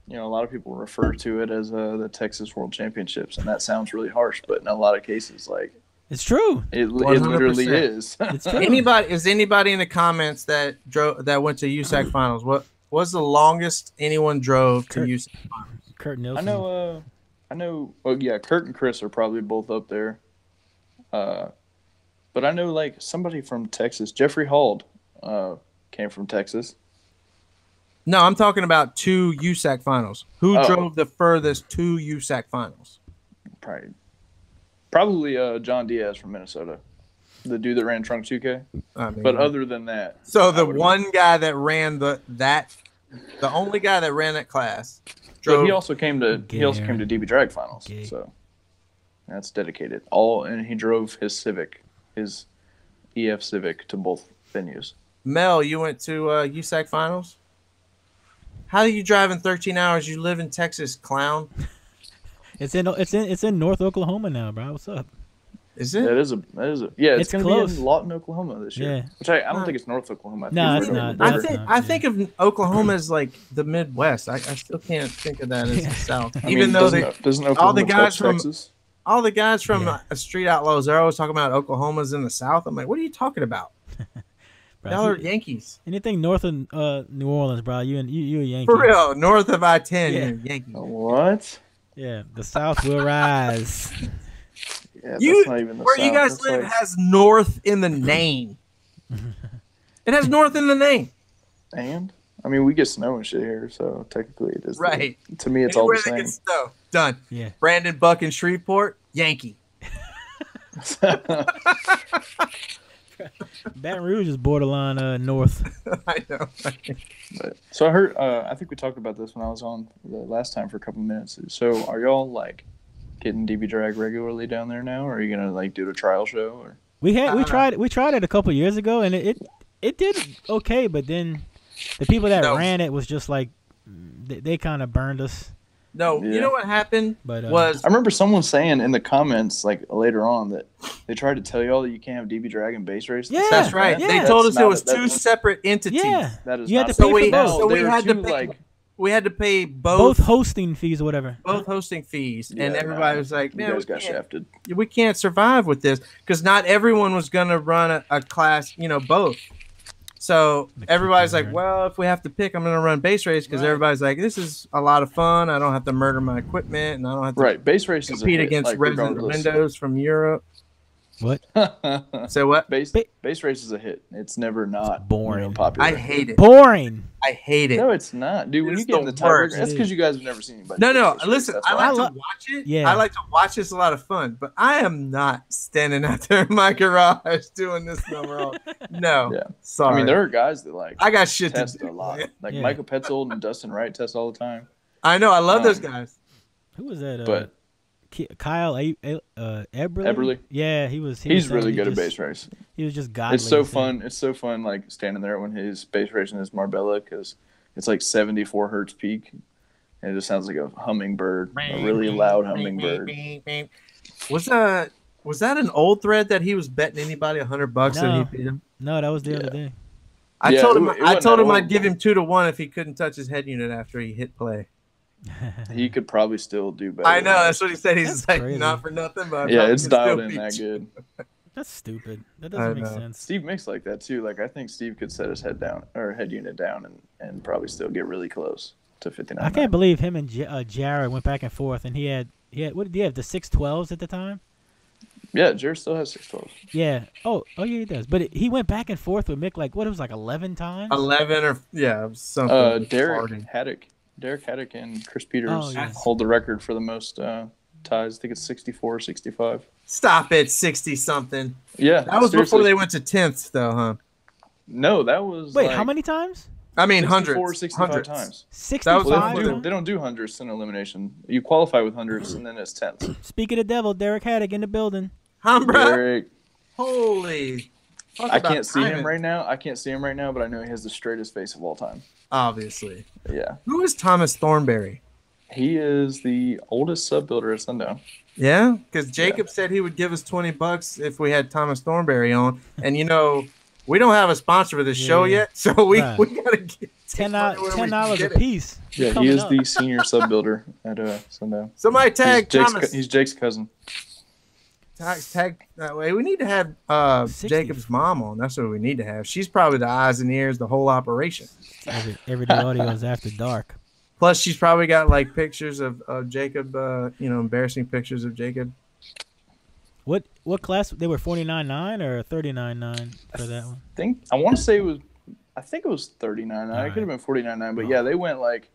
lot of people refer to it as the Texas World Championships, and that sounds really harsh, but in a lot of cases, like it's true. It literally is. It's true. Anybody in the comments that went to USAC finals? What was the longest anyone drove to USAC finals? Kurt Nielsen. I know. Well, yeah, Kurt and Chris are probably both up there. But I know like somebody from Texas, Jeffrey Hald, came from Texas. No, I'm talking about 2 USAC finals. Who drove the furthest 2 USAC finals? Probably Probably John Diaz from Minnesota, the dude that ran Trunk 2K. I mean, But other than that, so the one guy that ran the only guy that ran that class. But he also came to DB Drag finals, so that's dedicated. And he drove his Civic, his EF Civic, to both venues. Mel, you went to USAC finals. How are you driving 13 hours? You live in Texas, clown. It's in North Oklahoma now, bro. What's up? Is it? That is a yeah. It's going to be in Lawton, Oklahoma this year. Yeah. Which I don't think it's North Oklahoma. No, it's not. I think of Oklahoma as like the Midwest. I still can't think of that as the South. Even though all the guys from Texas? All the guys from Street Outlaws, they're always talking about Oklahoma's in the South. I'm like, what are you talking about? Y'all are Yankees. Anything north of New Orleans, bro, you a Yankee. For real, north of I-10, you're a Yankee. What? Yeah, the South will rise. Yeah, that's not even the where South. you guys live has north in the name. It has north in the name. And? I mean, we get snow and shit here, so technically it is. Right. To me, it's all the same. Get snow. Done. Yeah. Brandon Buck in Shreveport, Yankee. Baton Rouge is borderline north. I know. So I heard. I think we talked about this when I was on the last time for a couple minutes. So are y'all like getting DB Drag regularly down there now, or are you gonna like do a trial show? Or we tried it a couple years ago, and it did okay, but then the people that ran it was just like they kind of burned us. No, you know what happened was I remember someone saying in the comments like later on that they tried to tell y'all that you can't have DB Drag and base race. Yeah, that's right. Yeah. They told us it was two separate entities. Yeah, that is you had to pay for both. So we had to pay both hosting fees or whatever. Both hosting fees, and everybody was like, "Man, you guys got shafted. We can't survive with this because not everyone was going to run a class, both." So everybody's like, well, if we have to pick, I'm going to run base race because everybody's like, this is a lot of fun. I don't have to murder my equipment, and I don't have to base race compete against resident windows from Europe. What? So what? Base race is a hit. It's never not boring. Popular. I hate it. Boring. I hate it. No, it's not, dude. When you get in the tiebreaker, that's because you guys have never seen anybody. No. Listen, I like to watch it. Yeah. I like to watch. It's a lot of fun, but I am not standing out there in my garage doing this number. No. Yeah. Sorry. I mean, there are guys that like. I got shit test to do. a lot. Like Michael Petzold and Dustin Wright test all the time. I know. I love those guys. Who was that? But Kyle Eberly? Yeah, he's really good at base race. He was just godly. It's so fun. It's so fun, like standing there when he's base racing his Marbella because it's like 74 hertz peak, and it just sounds like a hummingbird, a really loud hummingbird. Was that an old thread that he was betting anybody $100 that he beat him? No, that was the other day. I told him I'd give him 2-1 if he couldn't touch his head unit after he hit play. He could probably still do better. I know, that's what he said. He's that's like, crazy. not for nothing, but it's dialed in that good. That's stupid. That doesn't make sense. Steve Mix like that too. Like I think Steve could set his head unit down and probably still get really close to 59. I can't believe him and Jared went back and forth, and he had what did he have, the 612s at the time? Yeah, Jared still has 612s. Yeah. Oh yeah, he does. But he went back and forth with Mick like what it was like 11 times. 11 or something. Derek Haddock and Chris Peters hold the record for the most ties. I think it's 64, 65. Stop it, 60-something. Yeah. That was before they went to 10th, though, huh? No, that was Wait, how many times? I mean, 65 times. 65? They don't do hundreds in elimination. You qualify with hundreds, and then it's 10th. Speak of the devil, Derek Haddock in the building. Derek. Holy. I can't see him right now, but I know he has the straightest face of all time. Obviously. Yeah. Who is Thomas Thornberry? He is the oldest sub builder at Sundown. Yeah, because Jacob said he would give us $20 if we had Thomas Thornberry on, and we don't have a sponsor for this show yet, so we gotta get $10 a piece. Yeah, he is the senior sub builder at Sundown. Somebody tag Thomas. He's Jake's cousin. Tag that way. We need to have Jacob's mom on. That's what we need to have. She's probably the eyes and ears, the whole operation. Everyday audio is after dark. Plus, she's probably got like pictures of Jacob, embarrassing pictures of Jacob. What class? They were 49.9 or 39.9 for that one? I want to say it was. I think it was 39.9. It could have been 49.9, but yeah, they went like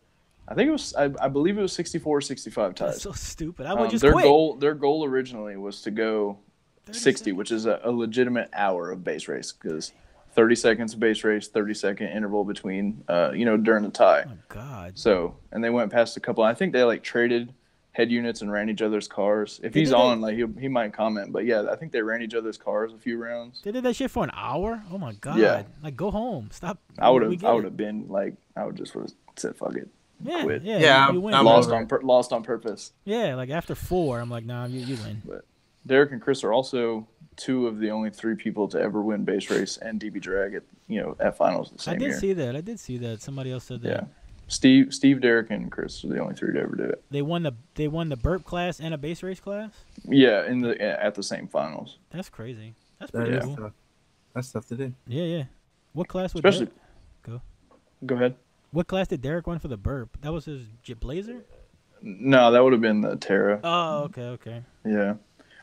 I think it was. I believe it was 64 or 65 That's ties. so stupid. I would just their quit. goal originally was to go 30 60, seconds? which is a legitimate hour of base race because 30 seconds of base race, 30-second interval between during the tie. Oh God. So, and they went past a couple. I think they like traded head units and ran each other's cars. If They he's did on, that- like he might comment, but yeah, I think they ran each other's cars a few rounds. They did that shit for an hour. Oh my God. Yeah. Like go home. Stop. I would We have get it. been like I would just said fuck it, Yeah. quit. Yeah. Yeah, You win. I'm lost over it. lost on purpose. Yeah. Like after 4, I'm like, nah, you win. But Derek and Chris are also 2 of the only 3 people to ever win base race and DB drag at finals the I same did year. see that. I did see that. Somebody else said that. Yeah. Steve, Derek, and Chris are the only 3 to ever do it. They won the burp class and a base race class. Yeah, at the same finals. That's crazy. That's That pretty is cool. tough. That's tough to do. Yeah, yeah. What class would Especially. Derek? Go ahead. What class did Derek run for the burp? That was his Blazer. No, that would have been the Terra. Oh, okay. Yeah,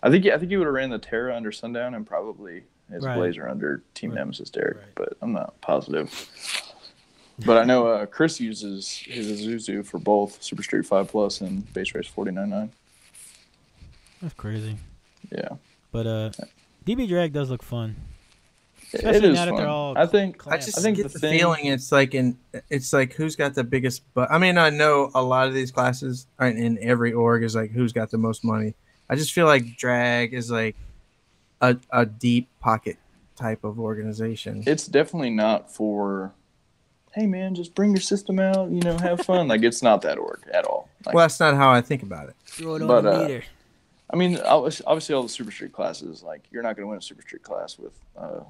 I think he would have ran the Terra under Sundown and probably his Right. Blazer under Team Right. Nemesis Derek, Right. but I'm not positive. But I know Chris uses his Isuzu for both Super Street 5 Plus and Base Race 49.9. That's crazy. Yeah, But DB drag does look fun. it Especially is now that they're fun. all I think I just I think get the the thing- feeling it's like who's got the biggest. But I mean, I know a lot of these classes in every org is like who's got the most money. I just feel like drag is like a deep pocket type of organization. it's definitely not for, hey man, just bring your system out, have fun. Like it's not that org at all. Like, Well, that's not how I think about it. Throw it on But, the meter. I mean, obviously all the Super Street classes, like you're not going to win a Super Street class with a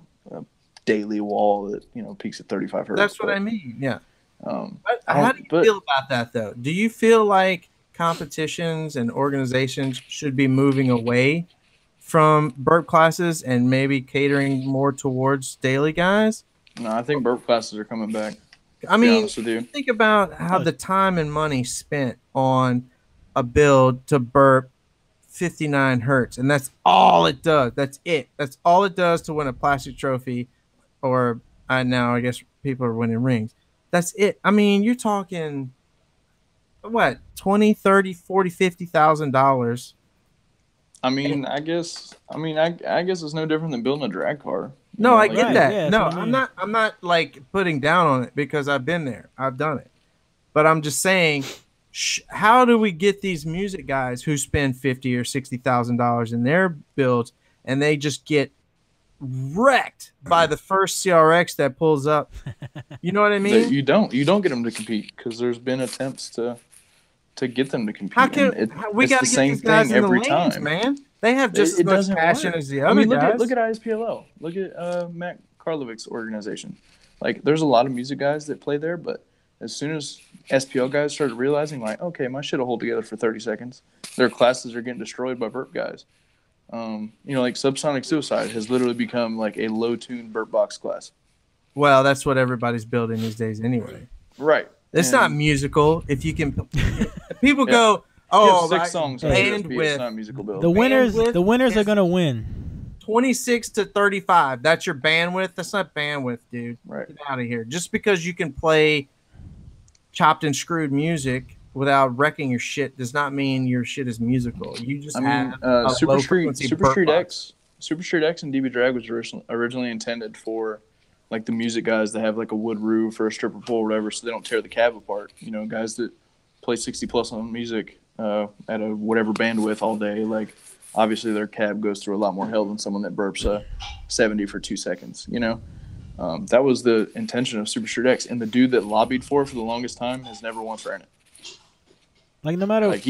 daily wall that peaks at 35 hertz. That's what but, I mean. Yeah. Um, How do you but- feel about that, though? Do you feel like competitions and organizations should be moving away from burp classes and maybe catering more towards daily guys? No, I think burp classes are coming back. I To be mean, honest with you, think about how the time and money spent on a build to burp 59 hertz, and that's all it does. That's it. That's all it does to win a plastic trophy, or now I guess people are winning rings. That's it. I mean, you're talking what, 20, 30, 40, $50,000. I mean, I guess it's no different than building a drag car. No, I like, get Right, that. yeah, that's No, what I I'm mean. not like putting down on it because I've been there. I've done it. But I'm just saying, how do we get these music guys who spend $50,000 or $60,000 in their builds and they just get wrecked by the first CRX that pulls up? You know what I that mean? you don't get them to compete because there's been attempts to get them to compete. How can and we it's got the to get same these guys thing in the every lanes, time. man? They have just as It much doesn't passion work. as the I other mean, guys. look at ISPLL. Look at Matt Karlovich's organization. Like, there's a lot of music guys that play there, but as soon as SPL guys started realizing, like, okay, my shit will hold together for 30 seconds, their classes are getting destroyed by burp guys. Like Subsonic Suicide has literally become like a low-tuned burp box class. Well, that's what everybody's building these days anyway. Right. It's And not musical. If you can, people Yeah. go, you have oh, 6 songs on band USB, with it's not a musical build. The winners bandwidth are is- gonna win. 26 to 35. That's your bandwidth. That's not bandwidth, dude. Right. Get out of here. Just because you can play chopped and screwed music without wrecking your shit does not mean your shit is musical. You just I mean, have a Super low Street frequency burp box. Super Street X and DB Drag was originally intended for like the music guys that have like a wood roof or a stripper pole or whatever, so they don't tear the cab apart. Guys that play 60 plus on music at a whatever bandwidth all day, like obviously their cab goes through a lot more hell than someone that burps 70 for 2 seconds. That was the intention of Super Street X, and the dude that lobbied for the longest time has never once ran it. Like no matter Like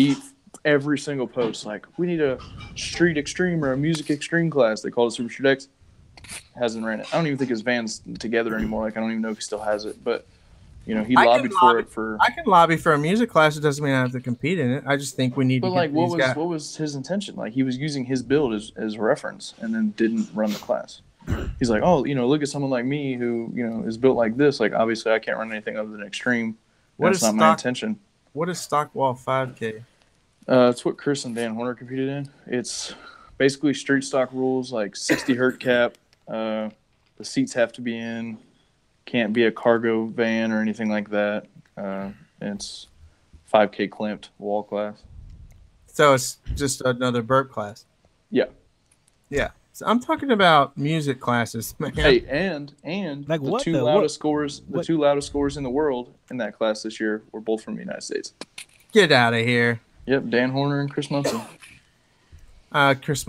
every single post, like, we need a street extreme or a music extreme class. They call it Super Street X. Hasn't ran it. I don't even think his van's together anymore. Like, I don't even know if he still has it. But, he I can lobbied for lobby- it for. I can lobby for a music class. It doesn't mean I have to compete in it. I just think we need But to like, get what these was guys. what was his intention? Like, he was using his build as reference, and then didn't run the class. He's like, oh, look at someone like me who is built like this. Like, obviously, I can't run anything other than extreme. What That's is not my stock- intention. What is Stockwall 5K? It's what Chris and Dan Horner competed in. It's basically street stock rules, like 60 hertz cap. The seats have to be in. Can't be a cargo van or anything like that. It's 5K clamped wall class. So it's just another burp class. Yeah. Yeah. So I'm talking about music classes, man. Hey, and Like the what, two though? loudest scorers, what- two loudest scorers in the world in that class this year were both from the United States. Get out of here. Yep, Dan Horner and Chris Munson. Chris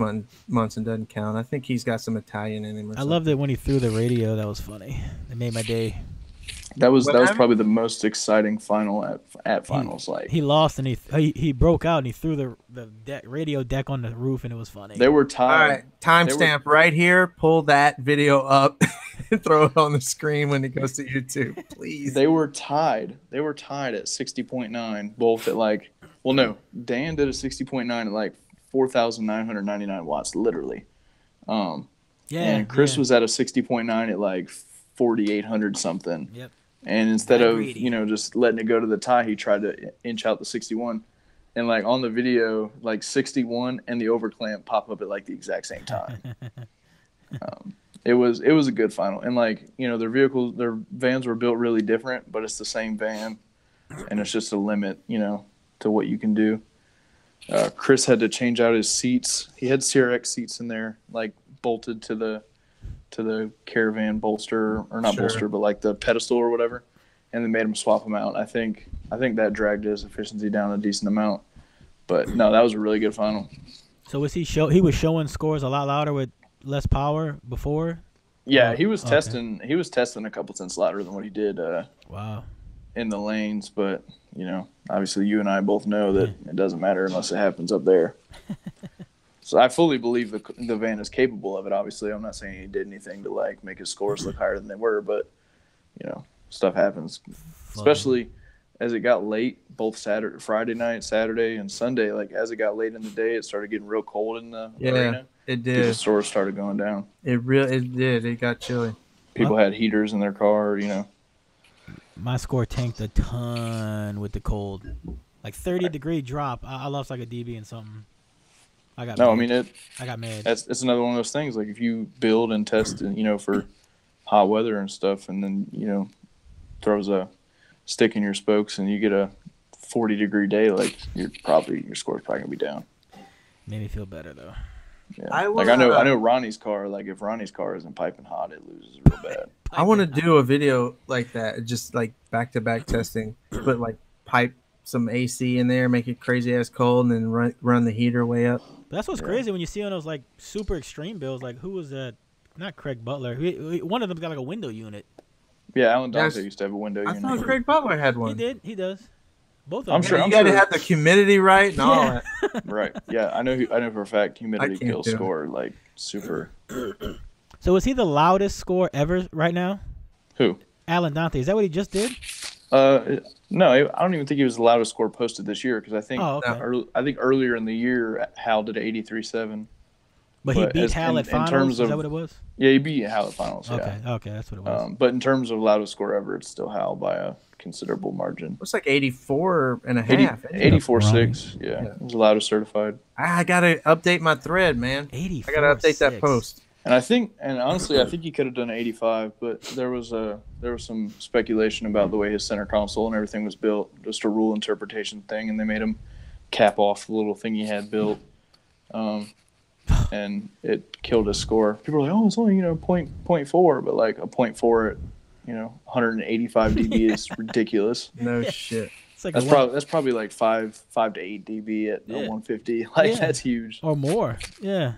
Munson doesn't count. I think he's got some Italian in him. Or I something. loved it when he threw the radio. That was funny. It made my day. That was probably the most exciting final at finals. He lost and he broke out and he threw the radio deck on the roof and it was funny. They were tied. All right, timestamp right here. Pull that video up and throw it on the screen when it goes to YouTube, please. They were tied. They were tied at 60.9, both at Dan did a 60.9 at like 4,999 watts, literally. And Chris was at a 60.9 at like 4,800 something. Yep. And instead of just letting it go to the tie, he tried to inch out the 61. And like on the video, like 61 and the overclamp pop up at like the exact same time. It was a good final. And like, their vans were built really different, but it's the same van. And it's just a limit, to what you can do. Chris had to change out his seats. He had CRX seats in there, like bolted to the caravan bolster, or not bolster, but like the pedestal or whatever, and they made him swap them out. I think that dragged his efficiency down a decent amount. But no, that was a really good final. So was he was showing scores a lot louder with less power before? Yeah, he was testing a couple cents louder than what he did in the lanes, but obviously you and I both know that it doesn't matter unless it happens up there. So I fully believe the van is capable of it. Obviously, I'm not saying he did anything to like make his scores look higher than they were, but stuff happens. Especially as it got late, both Friday night, Saturday, and Sunday. Like as it got late in the day, it started getting real cold in the arena. It did. The scores started going down. It did. It got chilly. People had heaters in their car. My score tanked a ton with the cold, like 30-degree drop. I lost like a dB and something. I got mad. It's another one of those things. Like if you build and test, for hot weather and stuff, and then throws a stick in your spokes, and you get a 40-degree day, like your score's probably gonna be down. Made me feel better though. Yeah. I know Ronnie's car. Like if Ronnie's car isn't piping hot, it loses real bad. I want to do a video like that, just like back-to-back testing, but like pipe some AC in there, make it crazy ass cold, and then run the heater way up. But that's what's crazy when you see on those like super extreme builds. Like who was that? Not Craig Butler. One of them's got like a window unit. Yeah, Alan Dante used to have a window unit. I thought Craig Butler had one. He did. He does. Both of them. I'm sure. You got to have the humidity right and all that. Right. Yeah, I know for a fact humidity kills score like super. So is he the loudest score ever right now? Who? Alan Dante. Is that what he just did? No, I don't even think he was the loudest score posted this year because I think I think earlier in the year Hal did an 83.7. But he beat Hal at finals. Is that what it was? Yeah, he beat Hal at finals. Okay, that's what it was. But in terms of loudest score ever, it's still Hal by a considerable margin. It's like 84 and a half. 84.6. Yeah, it was the loudest certified. I gotta update my thread, man. 84. I gotta update that post. And honestly, I think he could have done 85, but there was some speculation about the way his center console and everything was built, just a rule interpretation thing, and they made him cap off the little thing he had built, and it killed his score. People are like, "Oh, it's only 0.4," but like a 0.4 at 185 dB is ridiculous. No shit. Like that's probably like 5 to 8 dB at 150. Like that's huge. Or more. Yeah.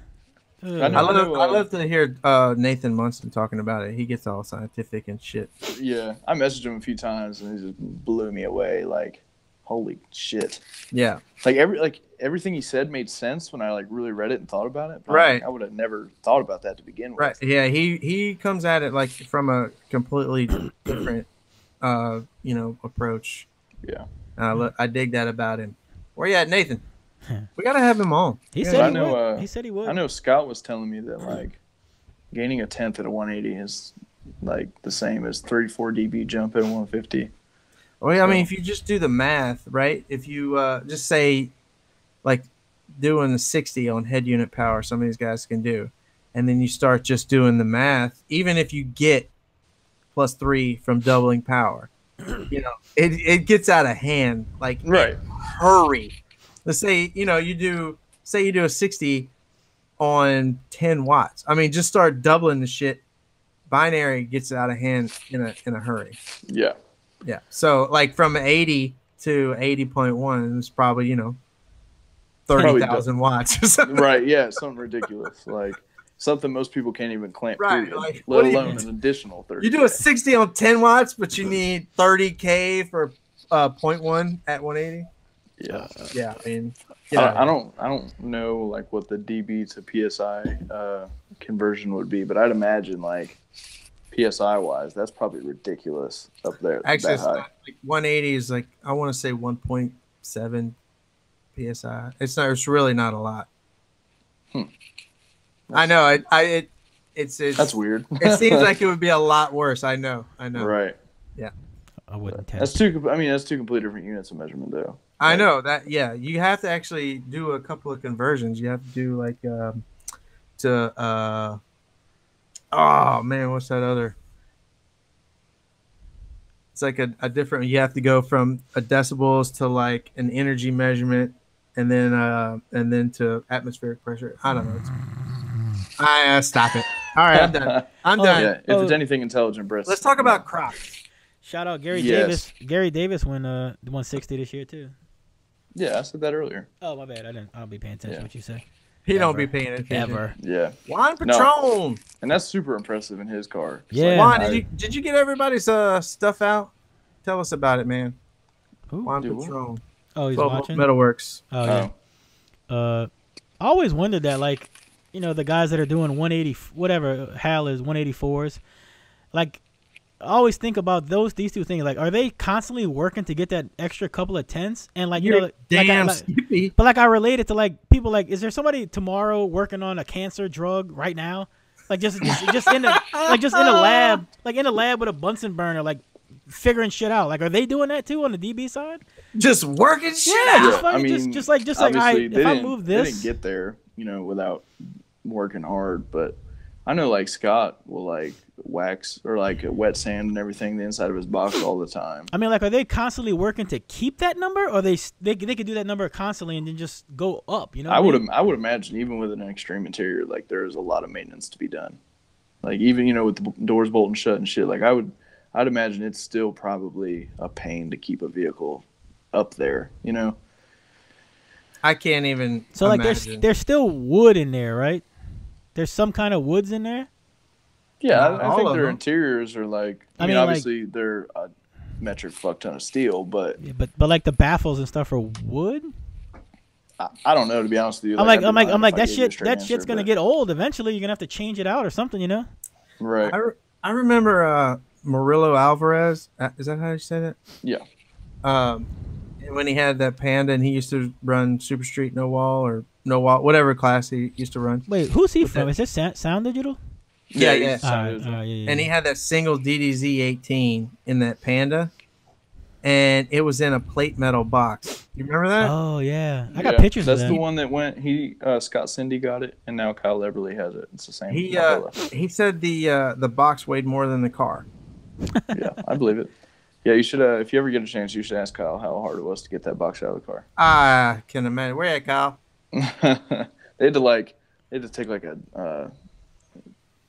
I love to hear Nathan Munson talking about it. He gets all scientific and shit. Yeah, I messaged him a few times and he just blew me away. Like, holy shit. Yeah. Like everything he said made sense when I like really read it and thought about it. But right. I would have never thought about that to begin with. Right. Yeah. He comes at it like from a completely different, approach. Yeah. I dig that about him. Where you at, Nathan? We gotta have him on. He said he would. I know Scott was telling me that like gaining a tenth at a 180 is like the same as 34 dB jump at a 150. Well, I mean, if you just do the math, right? If you just say like doing the 60 on head unit power, some of these guys can do, and then you start just doing the math, even if you get +3 from doubling power, it gets out of hand. Like, Right. hurry. Let's say, you do a 60 on 10 watts. I mean, just start doubling the shit. Binary gets out of hand in a hurry. Yeah. Yeah. So like from 80 to 80.1 is probably, 30,000 watts or something. Right. Yeah. Something ridiculous. Like something most people can't even clamp Right, through, like, let alone an additional 30. You do a 60 on 10 watts, but you need 30K for 0.1 at 180. Yeah. Yeah. I mean, I don't know like what the dB to PSI conversion would be, but I'd imagine like PSI wise, that's probably ridiculous up there. actually, that high. like 180 is like, I want to say 1.7 PSI. It's really not a lot. I know. It's That's weird. It seems like it would be a lot worse. I know. Right. Yeah. I wouldn't test. That's two completely different units of measurement, though. I know that. Yeah, you have to actually do a couple of conversions. You have to do like oh man, what's that other? It's like a different. You have to go from a decibels to like an energy measurement, and then to atmospheric pressure. I don't know. I stop it. All right, I'm done. I'm done. Yeah, if it's anything intelligent, Britt. Let's talk about Crocs. Shout out Gary Davis. Gary Davis won the 160 this year too. Yeah, I said that earlier. Oh my bad. I'll be paying attention to what you say. He don't be paying attention. Ever. Yeah. Juan Patron. No. And that's super impressive in his car. Yeah. Juan, did you get everybody's stuff out? Tell us about it, man. Who? Juan Patron. Oh, he's watching. Metalworks. Oh yeah. I always wondered that, like, the guys that are doing 180, whatever Hal is, 184s, like, I always think about these two things. Like, are they constantly working to get that extra couple of tenths? And like, skippy. But like, I relate it to like people. Like, is there somebody tomorrow working on a cancer drug right now? Like, just in the lab, like in a lab with a Bunsen burner, like figuring shit out. Like, are they doing that too on the DB side? Just working shit Yeah, out. just like if I move this, they didn't get there, without working hard. But I know like Scott will like wax or like wet sand and everything the inside of his box all the time. I mean, like, are they constantly working to keep that number, or they could do that number constantly and then just go up? I would imagine even with an extreme interior, like there's a lot of maintenance to be done. Like even with the doors bolting shut and shit. Like I'd imagine it's still probably a pain to keep a vehicle up there. I can't even. So like imagine. there's still wood in there, right? There's some kind of woods in there. Yeah, I think their interiors are like. I mean, obviously like, they're a metric fuck ton of steel, but but like the baffles and stuff are wood. I don't know, to be honest with you. I'm like that shit's gonna get old eventually. You're gonna have to change it out or something, Right. I remember Murillo Alvarez. Is that how you say that? Yeah. When he had that Panda and he used to run Super Street No Wall, whatever class he used to run. Wait, who's he from? Is this Sound Digital? Yeah. Yeah. And he had that single DDZ 18 in that Panda, and it was in a plate metal box. You remember that? Oh yeah, I got pictures of that. That's the one that went. Scott Cindy got it, and now Kyle Eberly has it. It's the same. He said the box weighed more than the car. Yeah, I believe it. Yeah, you should. If you ever get a chance, you should ask Kyle how hard it was to get that box out of the car. I can imagine. Where at, Kyle? They had to take like a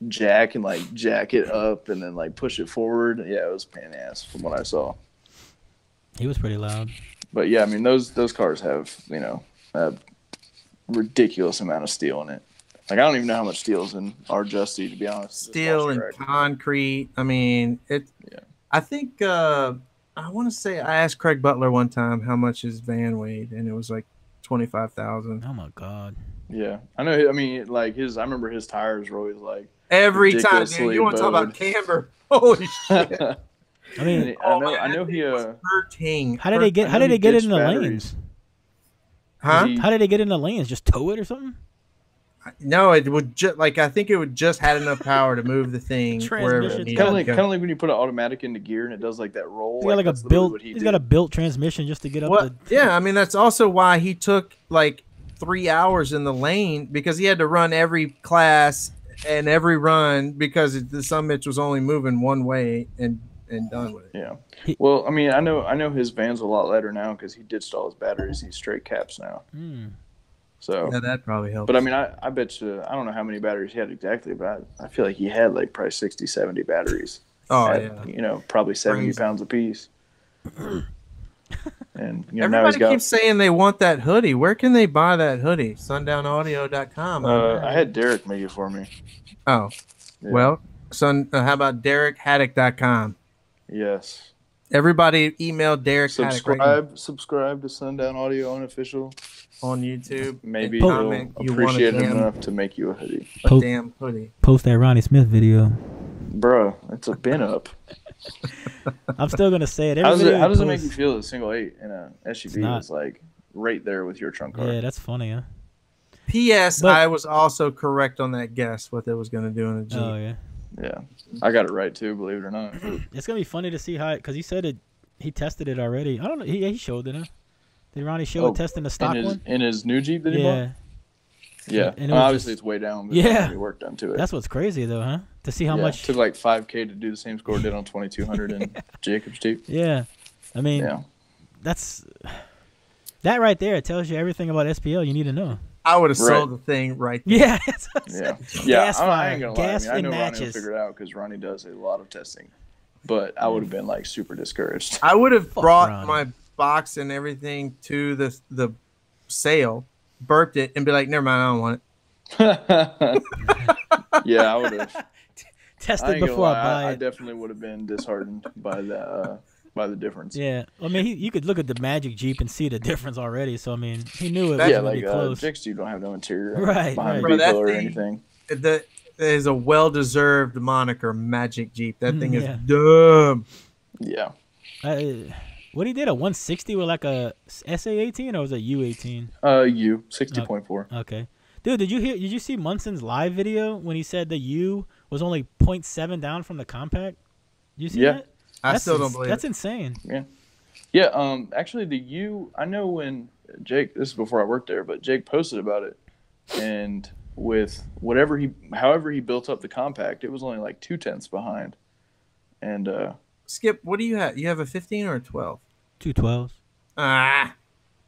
jack and like jack it up and then like push it forward. Yeah, it was a pain in the ass from what I saw. He was pretty loud. But yeah, I mean those cars have a ridiculous amount of steel in it. Like I don't even know how much steel is in our Justy, to be honest. Steel and concrete. I mean it. Yeah. I think I want to say I asked Craig Butler one time how much his van weighed, and it was like 25,000. Oh my god. Yeah, I know. I mean, like I remember his tires were always like every time. Dude, you want to talk about camber? Holy shit! I mean, I know he. Hurting. How did they get it in the lanes? Huh? How did they get in the lanes? Just tow it or something? No, it would just I think it would just had enough power to move the thing wherever it needed. Kind of like when you put an automatic into gear and it does like that roll. He's got a built transmission just to get up. Yeah, I mean that's also why he took like 3 hours in the lane, because he had to run every class and every run because the summit was only moving one way, and and done with it. Yeah. Well, I mean, I know his van's a lot lighter now because he ditched all his batteries. He's straight caps now. So yeah, that probably helps. But I mean, I bet you, I don't know how many batteries he had exactly, but I feel like he had like probably 60, 70 batteries. Oh, at, yeah. You know, probably 70 Crazy. pounds a piece. And you know, everybody keeps saying they want that hoodie. Where can they buy that hoodie? Sundownaudio.com. I had Derek make it for me. Oh, yeah. Well, how about DerekHaddock.com? Yes. Everybody email Derek subscribe, Haddock right subscribe to Sundown Audio Unofficial on YouTube. Maybe he'll appreciate it enough to make you a hoodie. A damn hoodie. Post that Ronnie Smith video. Bro, it's a bin up. I'm still gonna say it. How does it make you feel that single 8 in a SUV is like right there with your trunk car? Yeah, that's funny, huh? P.S. I was also correct on that guess what they was gonna do in a Jeep. Oh yeah. Yeah, I got it right too. Believe it or not. It's gonna be funny to see how, because he said it. He tested it already. I don't know. He showed it. Huh? Did Ronnie show it testing the stock one in his new Jeep that he bought? Yeah. And obviously it's way down. But yeah. Work done to it. That's what's crazy though, huh? To see how much. It took like $5K to do the same score it did on 2200 and Jacob's Jeep. Yeah, I mean, that right there tells you everything about SPL you need to know. I would have sold the thing right there. Yeah. Gas fire. I ain't gonna lie. I know Ronnie will figure it out because Ronnie does a lot of testing. But I would have been like super discouraged. I would have brought my box and everything to the sale, burped it, and be like, "Never mind, I don't want it." Yeah, I would have tested before I buy it. I definitely would have been disheartened by that. By the difference. Yeah, I mean, you could look at the Magic Jeep and see the difference already. So I mean, he knew it was going to be close. Jake's Jeep don't have no interior behind the vehicle or anything. That is a well-deserved moniker, Magic Jeep. That thing is dumb. Yeah. What he did, a 160 with like a SA18 or was it U18? U 60.4. Okay, dude, did you see Munson's live video when he said the U was only 0.7 down from the compact? Did you see that? I still don't believe that's insane. Yeah. Actually, the U. I know when Jake. This is before I worked there, but Jake posted about it, and with however he built up the compact, it was only like 0.2 behind. And Skip, what do you have? You have a 15 or a 12? 2 12s.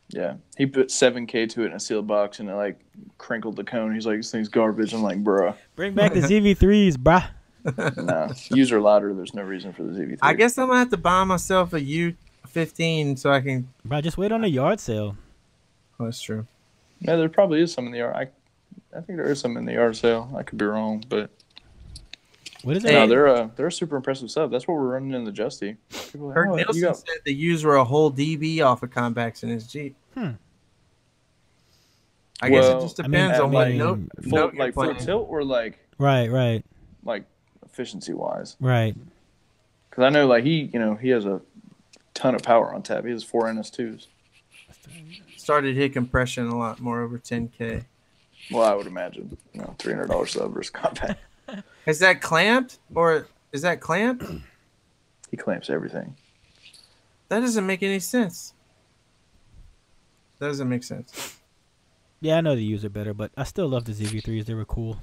Yeah, he put 7K to it in a sealed box, and it like crinkled the cone. He's like, "This thing's garbage." I'm like, "Bruh, bring back the ZV3s, bruh." Nah, user louder. There's no reason for the ZV3. I guess I'm gonna have to buy myself a U15 so I can. Bro, just wait on a yard sale. Oh, that's true. Yeah, there probably is some in the yard. I think there is some in the yard sale. I could be wrong, but what is it? No, they're a super impressive sub. That's what we're running in the Justy. Kirk Nielsen said the U's were a whole dB off of compacts in his Jeep. I guess it just depends on what note like full tilt or like right like efficiency wise, right? Because I know like he has a ton of power on tap. He has 4 NS2s. Started hit compression a lot more over 10K. Well, I would imagine $300 sub versus compact. Is that clamped or is that clamped? He clamps everything. That doesn't make any sense. That doesn't make sense. Yeah, I know the U's are better, but I still love the ZV3s. They were cool.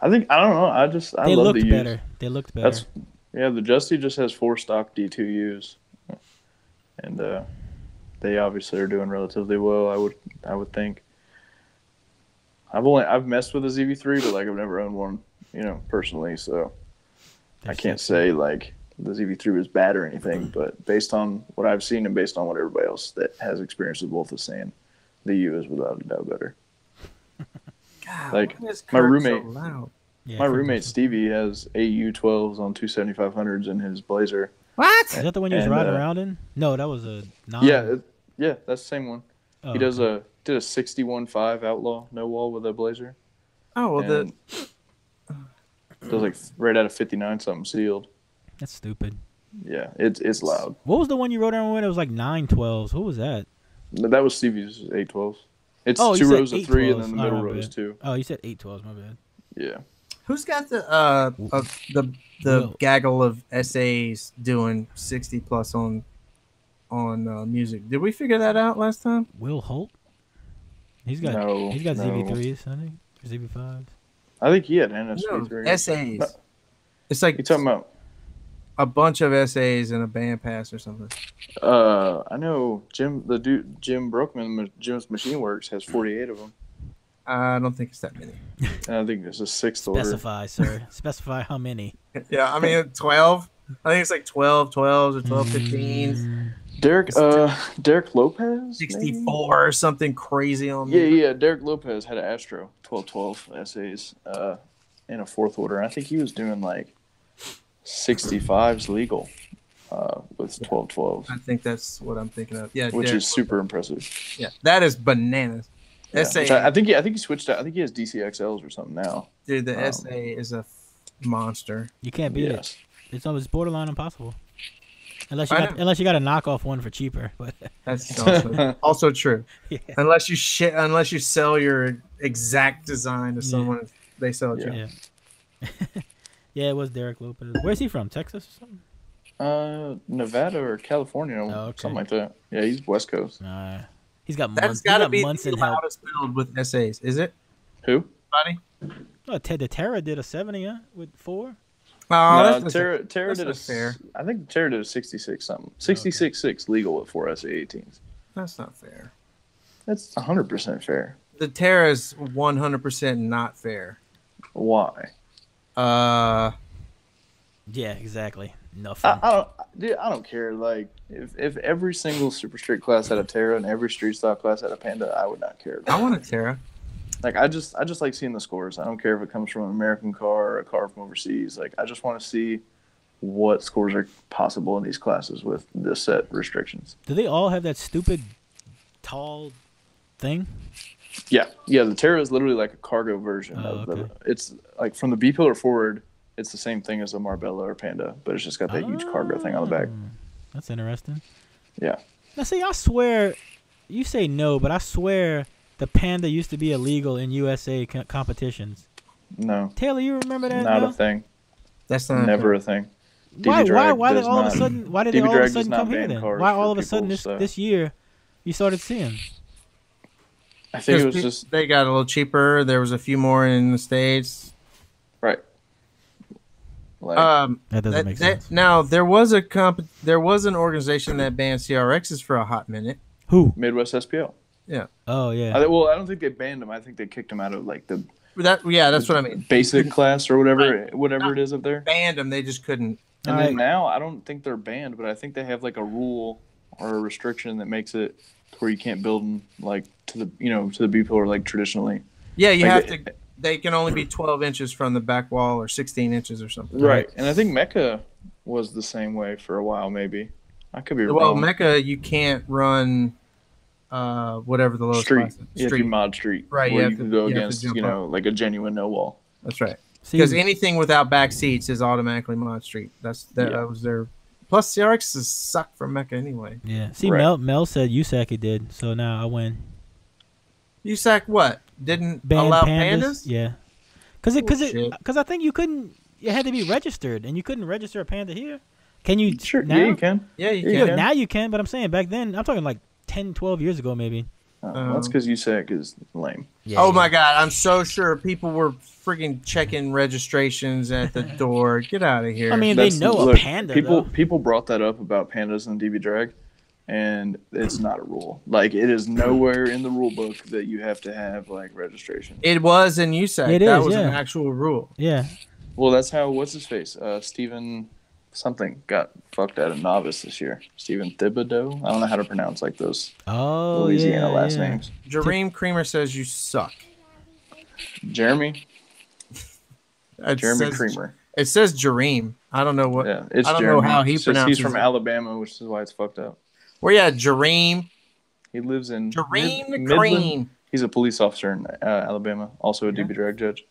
I don't know. I love the U's. Better. They looked better. The Justy just has 4 stock D2 U's, and they obviously are doing relatively well. I would think. I've messed with a ZV3, but like I've never owned one, personally. So I can't say like the ZV3 was bad or anything. But based on what I've seen and based on what everybody else that has experience with both is saying, the U is without a doubt better. God, like my roommate Stevie has 8 U12s on 27500s in his Blazer. What? Is that the one you was riding around in? No, that was a 9. Yeah, that's the same one. Oh, he did a 61.5 Outlaw no wall with a Blazer. Oh well, it was like right out of 59 something sealed. That's stupid. Yeah, it's loud. What was the one you rode around with? It was like 912s. What was that? That was Stevie's 812s. It's 2 rows of 3 and then the middle row is 2. Oh, you said 812s. My bad. Yeah. Who's got the gaggle of SAs doing 60 plus on music? Did we figure that out last time? Will Holt. He's got ZV3s, I think, or ZV5s. I think he had NS3. SAs. It's like you talking about. a bunch of essays and a band pass or something. I know Jim Brookman, Jim's Machine Works has 48 of them. I don't think it's that many. And I think there's a sixth order. Specify, sir. Specify how many. Yeah, I mean 12. I think it's like 12 12s or 12 15s. Derek Lopez? 64 maybe? or something crazy on me. Yeah. Derek Lopez had an Astro 12 essays in a fourth order. I think he was doing like 65s legal with 12. I think that's what I'm thinking of. Yeah, which Derek is super impressive. Yeah, that is bananas. Yeah, Essay, I think he switched out. I think he has DCXLs or something now. dude, the essay is a monster. You can't beat Yes. it. It's borderline impossible. Unless you got a knockoff one for cheaper, but That's also true. yeah. Unless you sell your exact design to someone, they sell it. Yeah. Yeah. Yeah, it was Derek Lopez. Where's he from? Texas or something? Nevada or California, something like that. Yeah, he's West Coast. He's got That's months. got to be months the in help. loudest build with essays, is it? Who? Buddy? Oh, the Terra did a 70, huh? With 4. Oh, No, Terra did a fair. I think Terra did a 66 something. 66.6 legal with 4 SA18s. That's not fair. That's 100% fair. The Terra is 100% not fair. Why? Yeah, exactly. Nothing. I don't care. Like if every single super street class had a Terra and every street style class had a Panda, I would not care. I want a Terra. Like I just like seeing the scores. I don't care if it comes from an American car or a car from overseas. Like I just want to see what scores are possible in these classes with this set restrictions. Do they all have that stupid tall thing? Yeah. The Terra is literally like a cargo version of okay. It's like from the B pillar forward. It's the same thing as a Marbella or Panda, but it's just got that huge cargo thing on the back. That's interesting. Yeah. Now, see, I swear, you say no, but I swear the Panda used to be illegal in USA competitions. No. Taylor, you remember that? Not no? a thing. That's not Never a thing. Why did Why they all of a sudden? Why did they all of a sudden come here then? Why all of a sudden this year you started seeing? I think it was just they got a little cheaper. There was a few more in the States. right. Like, That doesn't make sense. Now there was an organization that banned CRXs for a hot minute. Who? Midwest SPL. Yeah. Oh yeah. I don't think they banned them. I think they kicked them out of like the that's what I mean. basic class or whatever Right. it is up there. Banned them. They just couldn't. And then now I don't think they're banned, but I think they have like a rule or a restriction that makes it where you can't build them like to the B pillar like traditionally. Yeah, you Like have to. They can only be 12 inches from the back wall or 16 inches or something. Right. And I think Mecca was the same way for a while, maybe. I could be wrong. Well, Mecca, you can't run whatever the lowest street. class is. You have to mod street. Right, Where you you have can to- go you have to against, jump like a genuine no wall. That's right. See, Because anything without back seats is automatically mod street. That Yeah. was their. Plus, CRXs suck from Mecca anyway. yeah. See, Right. Mel said USAC it did, so now I win. USAC what? Didn't Ban allow pandas? pandas? Yeah. Bullshit. Because I think you couldn't. It had to be registered, and you couldn't register a panda here. Can you? Sure. Now? Yeah, you can. Yeah, you Yeah. can. Now you can, but I'm saying back then, I'm talking like 10, 12 years ago, maybe. That's because USAC is lame. Yeah, Oh my God! I'm so sure people were freaking checking registrations at the door. Get out of here! I mean, That's- they know a look, panda. People brought that up about pandas and DB drag, and it's not a rule. Like it is nowhere in the rule book that you have to have like registration. It was in USAC. It That is, was an yeah. actual rule. Yeah. Well, that's how what's his face, Steven something got fucked at a novice this year. Steven Thibodeau. I don't know how to pronounce like those Oh, Louisiana yeah, last yeah. names. Jareem Creamer says you suck. Jeremy It says, Creamer. It says Jareem. I don't know what. Yeah, it's I don't Jeremy. know how he It's just pronounces he's from it. Alabama, which is why it's fucked up. Where you at, Jareem? He lives in Jareem Midland. Cream. He's a police officer in Alabama, also a Yeah. DB drag judge.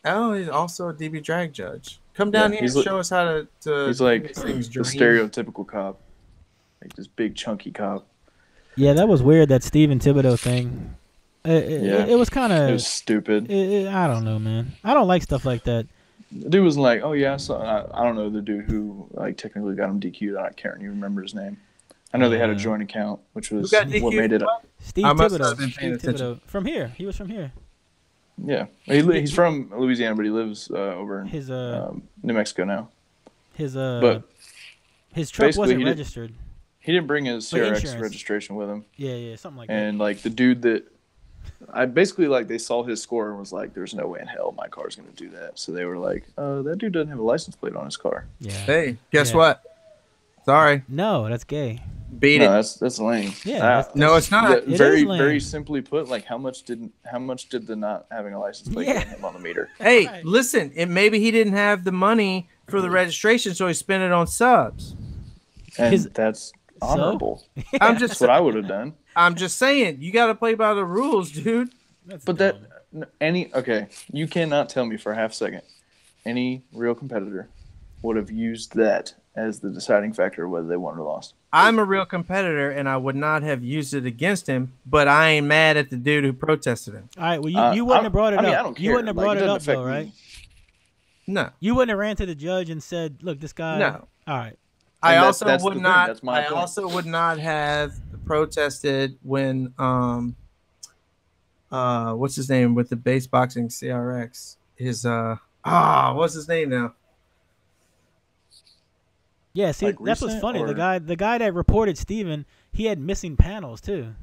Oh, he's also a DB drag judge. Come down here and show us how to He's do like these things, the Jareem. stereotypical cop, like this big chunky cop. Yeah, that was weird, that Steven Thibodeau thing. It was kind It of. was stupid. I don't know, man. I don't like stuff like that. The dude was like, "Oh yeah, so I don't know the dude who like technically got him DQ'd. I can't even remember his name. I know they had a joint account, which was got what DQ'd? made it. Steve I must Thibodeau. have been paying Steve attention. Thibodeau. From here. He was from here. Yeah, he's from Louisiana, but he lives over in His New Mexico now. But his truck basically, wasn't registered. He didn't bring his CRX insurance. registration with him. Yeah, something like that. And like the dude that I basically like they saw his score and was like, "There's no way in hell my car's gonna do that." So they were like, "That dude doesn't have a license plate on his car." Yeah. Hey, guess what? Sorry. No, that's gay. Beat it. That's lame. Yeah. No, it's not. Very simply put, like how much did the not having a license plate get him on the meter? Hey, listen, maybe he didn't have the money for the registration, so he spent it on subs. And that's honorable. So? That's what I would have done. I'm just saying, you got to play by the rules, dude. You cannot tell me for a half second any real competitor would have used that as the deciding factor of whether they won or lost. I'm a real competitor, and I would not have used it against him, but I ain't mad at the dude who protested him. All right, well, you wouldn't have brought it up. I don't care. You wouldn't have brought it up, though, me. right? No. You wouldn't have ran to the judge and said, look, this guy. No. All right. I also would not have protested when what's his name with the base boxing CRX? What's his name now? Yeah, see, that's what's funny. The guy that reported Steven, he had missing panels too.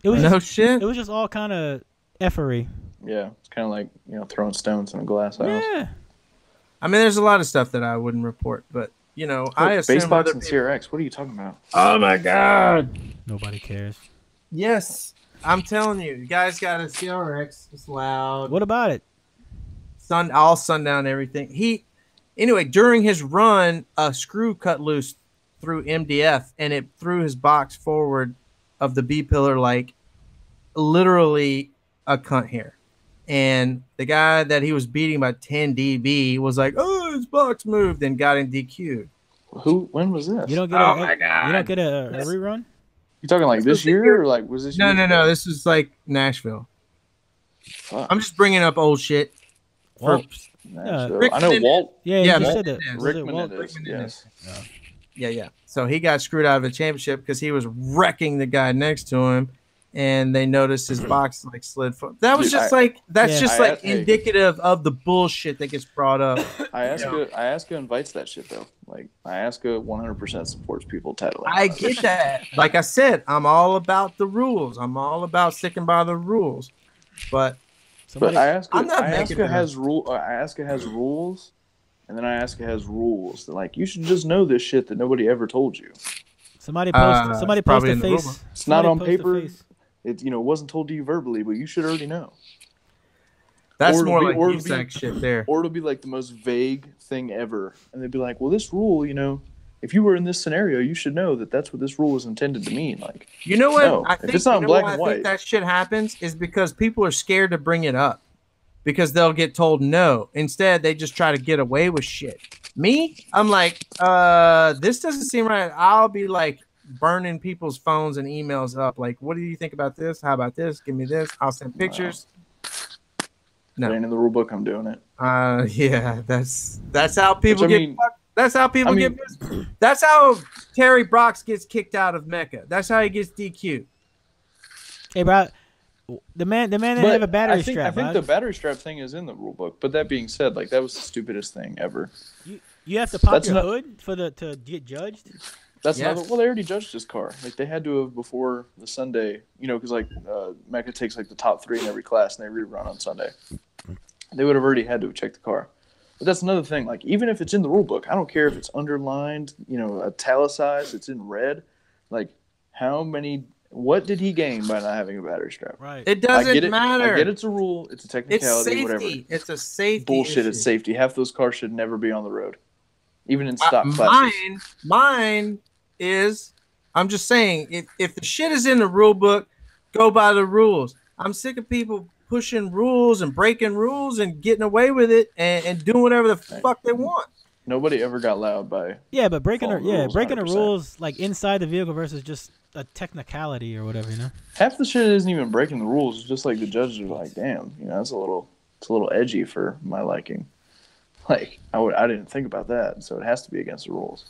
It was shit. It was just all kind of effery. Yeah, it's kind of like throwing stones in a glass house. Yeah. I mean, there's a lot of stuff that I wouldn't report, but I assume basebox and CRX. What are you talking about? Oh my god! Nobody cares. Yes, I'm telling you, the guy's got a CRX. It's loud. What about it? All sundown everything. Anyway, during his run, a screw cut loose through MDF, and it threw his box forward of the B pillar like literally a cunt hair. And the guy that he was beating by 10 dB was like, "Oh, his box moved," and got him DQ'd. When was this? You don't get you don't get a rerun? You talking like this year or like was this? No. This is like Nashville. Fuck. I'm just bringing up old shit. I know Walt. Yeah, you said that. Rick Menendez. Yes. Yeah. So he got screwed out of the championship because he was wrecking the guy next to him, and they noticed his box like slid. That was indicative of the bullshit that gets brought up. Ayaska invites that shit though. Like Ayaska 100% supports people titling. I get that. Like I said, I'm all about the rules. I'm all about sticking by the rules, but Ayaska has rules, and then Ayaska has rules. That, like, you should just know this shit that nobody ever told you. Somebody post a face. It's not on paper. It wasn't told to you verbally, but you should already know. That's more like USAC shit there. Or it'll be like the most vague thing ever, and they'd be like, "Well, this rule, if you were in this scenario, you should know that that's what this rule is intended to mean." Like, you know what? No, I think, if it's not black and white, I think that shit happens is because people are scared to bring it up because they'll get told no. Instead, they just try to get away with shit. Me, I'm like, this doesn't seem right. I'll be like burning people's phones and emails up. Like, what do you think about this? How about this? Give me this. I'll send pictures. No, it ain't in the rule book. I'm doing it. Yeah, that's how people get. That's how people get. That's how Terry Brox gets kicked out of Mecca. That's how he gets DQ'd. Hey, bro, the man didn't have a battery strap. I think the battery strap thing is in the rule book. But that being said, like that was the stupidest thing ever. You have to pop your hood to get judged. That's not. Well, they already judged his car. Like they had to have before the Sunday. Because like Mecca takes like the top 3 in every class, and they rerun on Sunday. They would have already had to check the car. But that's another thing. Like, even if it's in the rule book, I don't care if it's underlined, italicized, it's in red. Like, what did he gain by not having a battery strap? Right. It doesn't matter. I get it's a rule. It's a technicality, whatever. It's a safety bullshit. issue. It's safety. Half those cars should never be on the road, even in stock classes. Mine is, I'm just saying, if the shit is in the rule book, go by the rules. I'm sick of people pushing rules and breaking rules and getting away with it and doing whatever the fuck they want. Nobody ever got loud by but breaking the rules like inside the vehicle versus just a technicality or whatever, Half the shit isn't even breaking the rules. It's just like the judges are like, damn, it's a little edgy for my liking. Like I didn't think about that, so it has to be against the rules.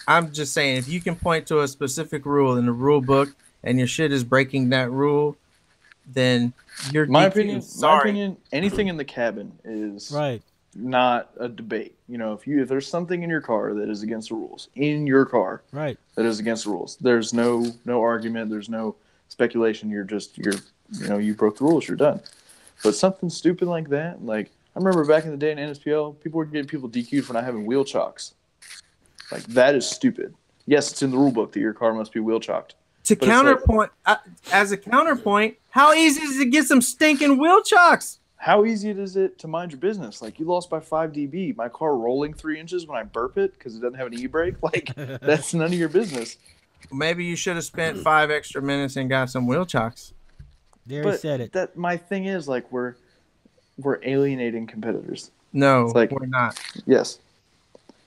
I'm just saying, if you can point to a specific rule in the rule book and your shit is breaking that rule, then you're my opinion, anything in the cabin is right. not a debate. You know, if there's something in your car that is against the rules, in your car, Right. that is against the rules, there's no argument, there's no speculation. You broke the rules, you're done. But something stupid like that, like I remember back in the day in NSPL, people were getting people DQ'd for not having wheel chocks. Like, that is stupid. Yes, it's in the rule book that your car must be wheel chocked. To counterpoint, as a counterpoint, how easy is it to get some stinking wheel chocks? How easy is it to mind your business? Like, you lost by 5 dB. My car rolling 3 inches when I burp it because it doesn't have an e-brake. Like, that's none of your business. Maybe you should have spent 5 extra minutes and got some wheel chocks. There he said it. That my thing is, like, we're alienating competitors. No, It's like, we're not. Yes.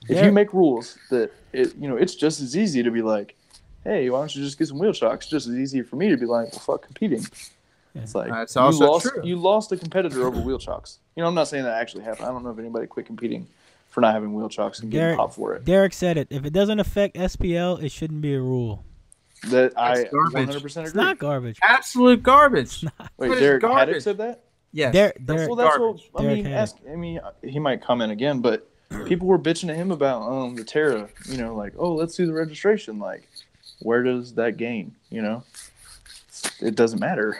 If you make rules that it's just as easy to be like, hey, why don't you just get some wheel chocks? Just as easy for me to be like, well, fuck competing. It's like, that's also true. You lost a competitor over wheel chocks. You know, I'm not saying that actually happened. I don't know if anybody quit competing for not having wheel chocks and getting popped for it. Derek said it. If it doesn't affect SPL, it shouldn't be a rule. That I 100% agree. It's not garbage. Absolute garbage. Wait, Derek Haddock said that? Yes. He might comment again, but people were bitching at him about the Terra. You know, like, oh, let's do the registration. Like, where does that gain? You know, it doesn't matter.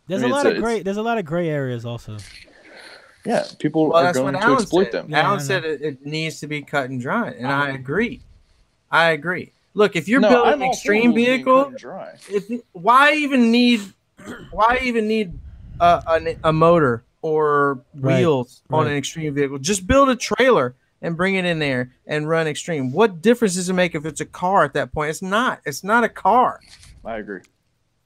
There's a lot of gray areas also. Yeah, people are going to exploit them. Yeah, Alan said it needs to be cut and dry, and I agree. Look, if you're building an extreme vehicle, why even need a motor or wheels on an extreme vehicle? Just build a trailer and bring it in there and run extreme. What difference does it make if it's a car at that point? It's not. It's not a car. I agree.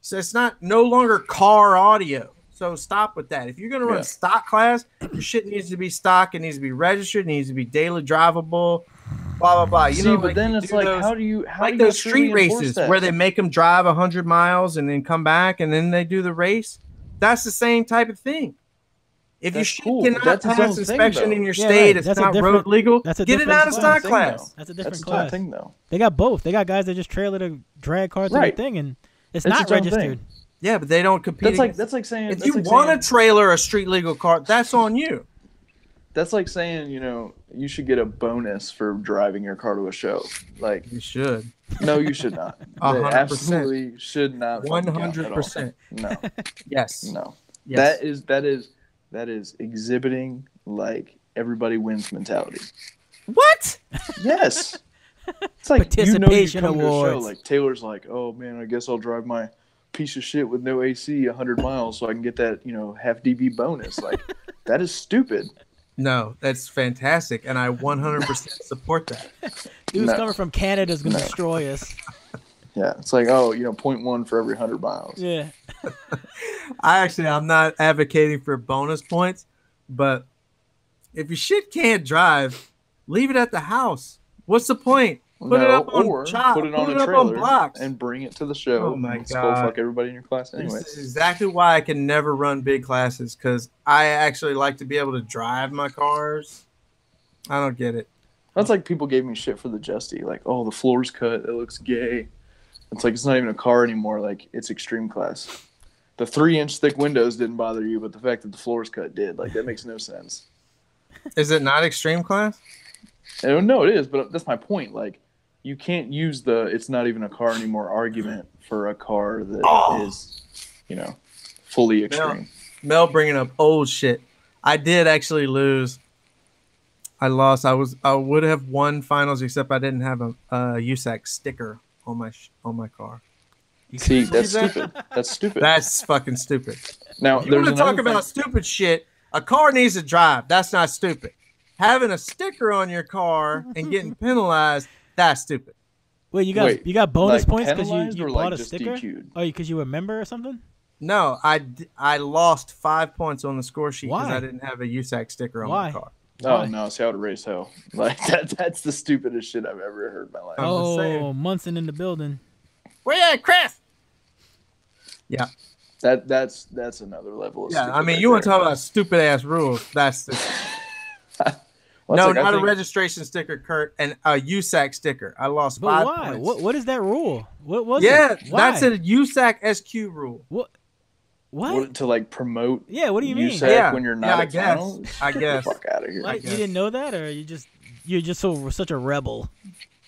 So it's no longer car audio. So stop with that. If you're going to run stock class, your shit needs to be stock. It needs to be registered. It needs to be daily drivable. Blah blah blah. Then it's like, how do you those street races where they make them drive 100 miles and then come back and then they do the race? That's the same type of thing. If you cannot pass inspection in your state, it's not road legal. Get it out of stock class. That's a different class. Thing, though. They got both. They got guys that just trailer to drag cars to the thing, and it's not registered. Yeah, but they don't compete. That's like saying if you want to trailer a street legal car, that's on you. That's like saying, you should get a bonus for driving your car to a show. Like, you should. No, you should not. 100%. Absolutely should not. 100%. No. Yes. No. Yes. That is exhibiting like everybody wins mentality. What? Yes. It's like participation you come awards. to a show, like Taylor's like, oh man, I guess I'll drive my piece of shit with no AC 100 miles so I can get that half dB bonus. Like, that is stupid. No, that's fantastic, and I 100% support that. Dude's coming from Canada is going to destroy us. Yeah, it's like, 0.1 for every 100 miles. Yeah. I'm not advocating for bonus points, but if your shit can't drive, leave it at the house. What's the point? Put it up on a trailer and bring it to the show. Oh my God! God! Fuck everybody in your class. Anyway, this is exactly why I can never run big classes, because I actually like to be able to drive my cars. I don't get it. That's like people gave me shit for the Justy. Like, oh, the floor's cut. It looks gay. It's like, it's not even a car anymore. Like, it's extreme class. The 3-inch thick windows didn't bother you, but the fact that the floor's cut did. Like, that makes no sense. Is it not extreme class? No, it is, but that's my point. Like, you can't use it's not even a car anymore argument for a car that is, fully extreme. Mel bringing up old shit. I did actually lose. I lost. I would have won finals, except I didn't have a USAC sticker on my car. See, that's stupid. That's stupid. That's fucking stupid. Now, you want to talk about stupid shit? A car needs to drive. That's not stupid. Having a sticker on your car and getting penalized, that's stupid. Wait, you got bonus points because you bought a sticker? DQ'd? Oh, because you were a member or something? No, I lost 5 points on the score sheet because I didn't have a USAC sticker on my car. Oh, no, see how to race hell. Like, that's the stupidest shit I've ever heard in my life. Oh, Munson in the building. Where you at, Chris? Yeah. That's another level of stupid. I mean, you want to talk about stupid ass rules. That's not a registration sticker, Kurt, and a USAC sticker. I lost 5 points. What is that rule? What was it? Yeah, that's a USAC SQ rule. What? To like promote? Yeah, what do you mean? USAC Yeah, when you're yeah, not I at guess. finals? I Get guess. the fuck out of here. What? You didn't know that, or you're just such a rebel?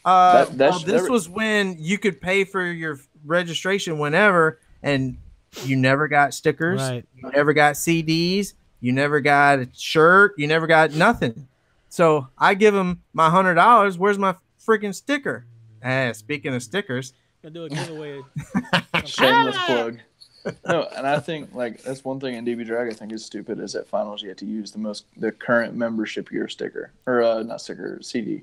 Well, this was when you could pay for your registration whenever, and you never got stickers. Right. You never got CDs. You never got a shirt. You never got nothing. So I give them my $100. Where's my freaking sticker? Speaking of stickers, Gonna do a giveaway. Shameless plug. No, and I think like that's one thing in DB Drag I think is stupid is at finals you have to use the current membership year sticker or not sticker CD.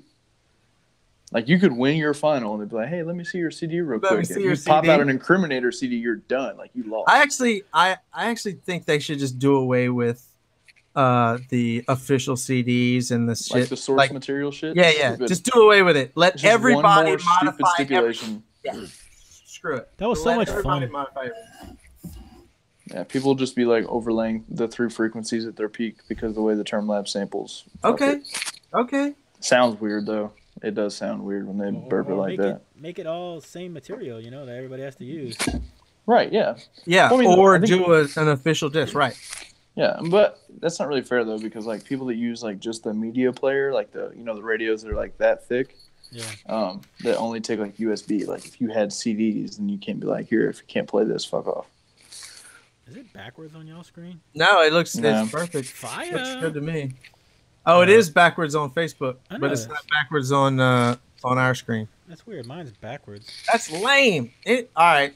Like you could win your final and they'd be like, "Hey, let me see your CD real quick." If you pop out an incriminator CD, you're done. Like you lost. I actually think they should just do away with the official CDs and the shit, like the source material shit. Yeah, stupid. Just do away with it. Let everybody one more modify stipulation. Screw it. That was so much fun. Yeah, people just be like overlaying the 3 frequencies at their peak because of the way the term lab samples. Okay. Sounds weird though. It does sound weird when they burp it like that. Make it all same material, that everybody has to use. Right, yeah. Yeah, well, I mean, or do an official disc, right. Yeah, but that's not really fair though because like people that use like just the media player, like the the radios that are like that thick, that only take like USB. Like if you had CDs, then you can't be like, here, if you can't play this, fuck off. Is it backwards on y'all screen? No, it's perfect. Fire. Looks good to me. Oh, it is backwards on Facebook, but it's not backwards on our screen. That's weird. Mine's backwards. That's lame. All right.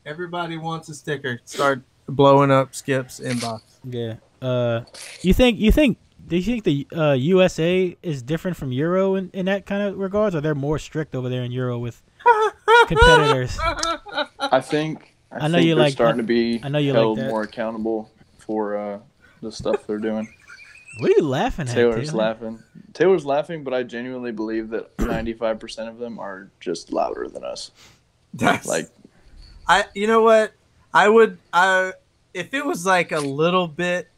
Everybody wants a sticker. Start blowing up Skip's inbox. Yeah. Do you think the USA is different from Euro in that kind of regards, or they're more strict over there in Euro with competitors? I think I know you they're like starting to be held like more accountable for the stuff they're doing. What are you laughing at? Taylor's laughing. Taylor's laughing, but I genuinely believe that 95% of them are just louder than us. That's like, you know what? I would, if it was like a little bit,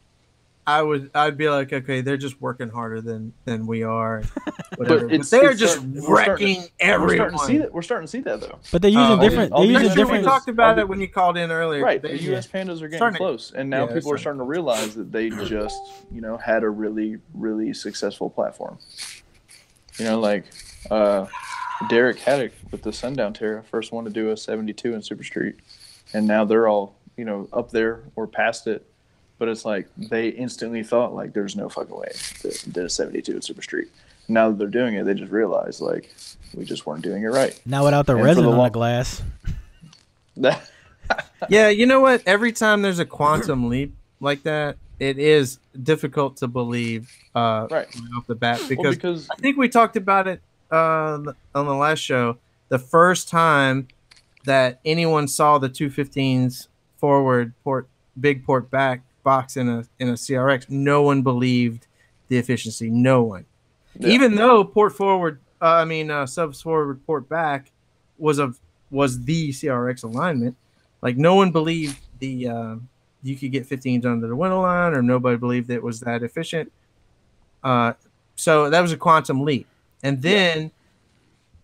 I'd be like, okay, they're just working harder than we are. Whatever. But they're just wrecking everyone. We're starting to see that though. But they're using different. They're using different. We talked about it when you called in earlier. Right. The U.S. Pandas are getting close, and now people are starting to realize that they just, had a really, really successful platform. Like Derek Haddock with the Sundown Terra, first one to do a 72 in Super Street, and now they're all up there or past it. But it's like they instantly thought like there's no fucking way they did a 72 at Super Street. Now that they're doing it, they just realize like we just weren't doing it right. Now without the resin on the glass. Yeah, you know what? Every time there's a quantum leap like that, it is difficult to believe right off the bat because I think we talked about it on the last show. The first time that anyone saw the 215's forward port, big port back box in a CRX, no one believed the efficiency. No one, even though port forward, subs forward port back was the CRX alignment. Like no one believed the you could get 15s under the window line, or nobody believed it was that efficient. So that was a quantum leap, and then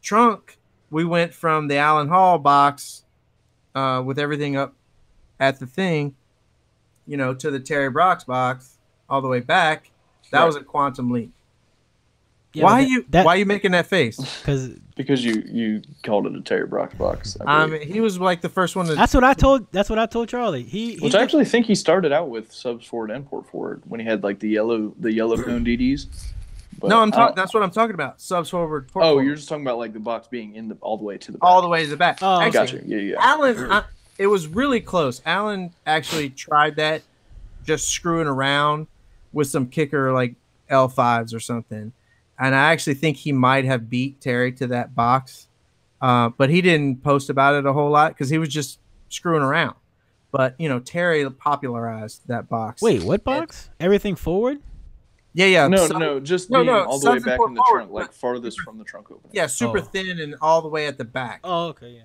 trunk. We went from the Allen Hall box with everything up at the thing, to the Terry Brock's box all the way back. That was a quantum leap. Yeah, why are you making that face? Because you called it a Terry Brock's box. He was like the first one to. That's what I told Charlie. Which I actually think he started out with subs forward and port forward when he had like the yellow cone DDs. But no, that's what I'm talking about. Subs forward. Port forward. You're just talking about like the box being all the way to the back. All the way to the back. Oh, I got you. Yeah. Alan, it was really close. Alan actually tried that, just screwing around with some kicker like L5s or something. And I actually think he might have beat Terry to that box. But he didn't post about it a whole lot because he was just screwing around. But, Terry popularized that box. Wait, what box? Everything forward? Yeah. No, just being all the way back in the trunk, like farthest from the trunk opening. Yeah, super thin and all the way at the back. Oh, okay, yeah.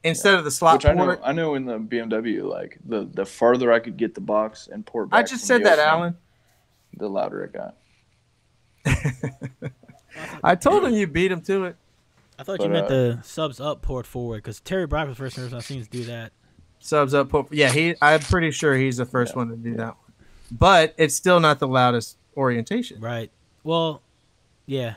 Instead of the slot port. I know in the BMW, like the farther I could get the box and port back. I just said that, Alan. The louder it got. I told him you beat him to it. I thought you meant the subs up port forward because Terry Brock was the first person I've seen do that. subs up. Yeah, I'm pretty sure he's the first one to do that one. But it's still not the loudest orientation. Right. Well, yeah.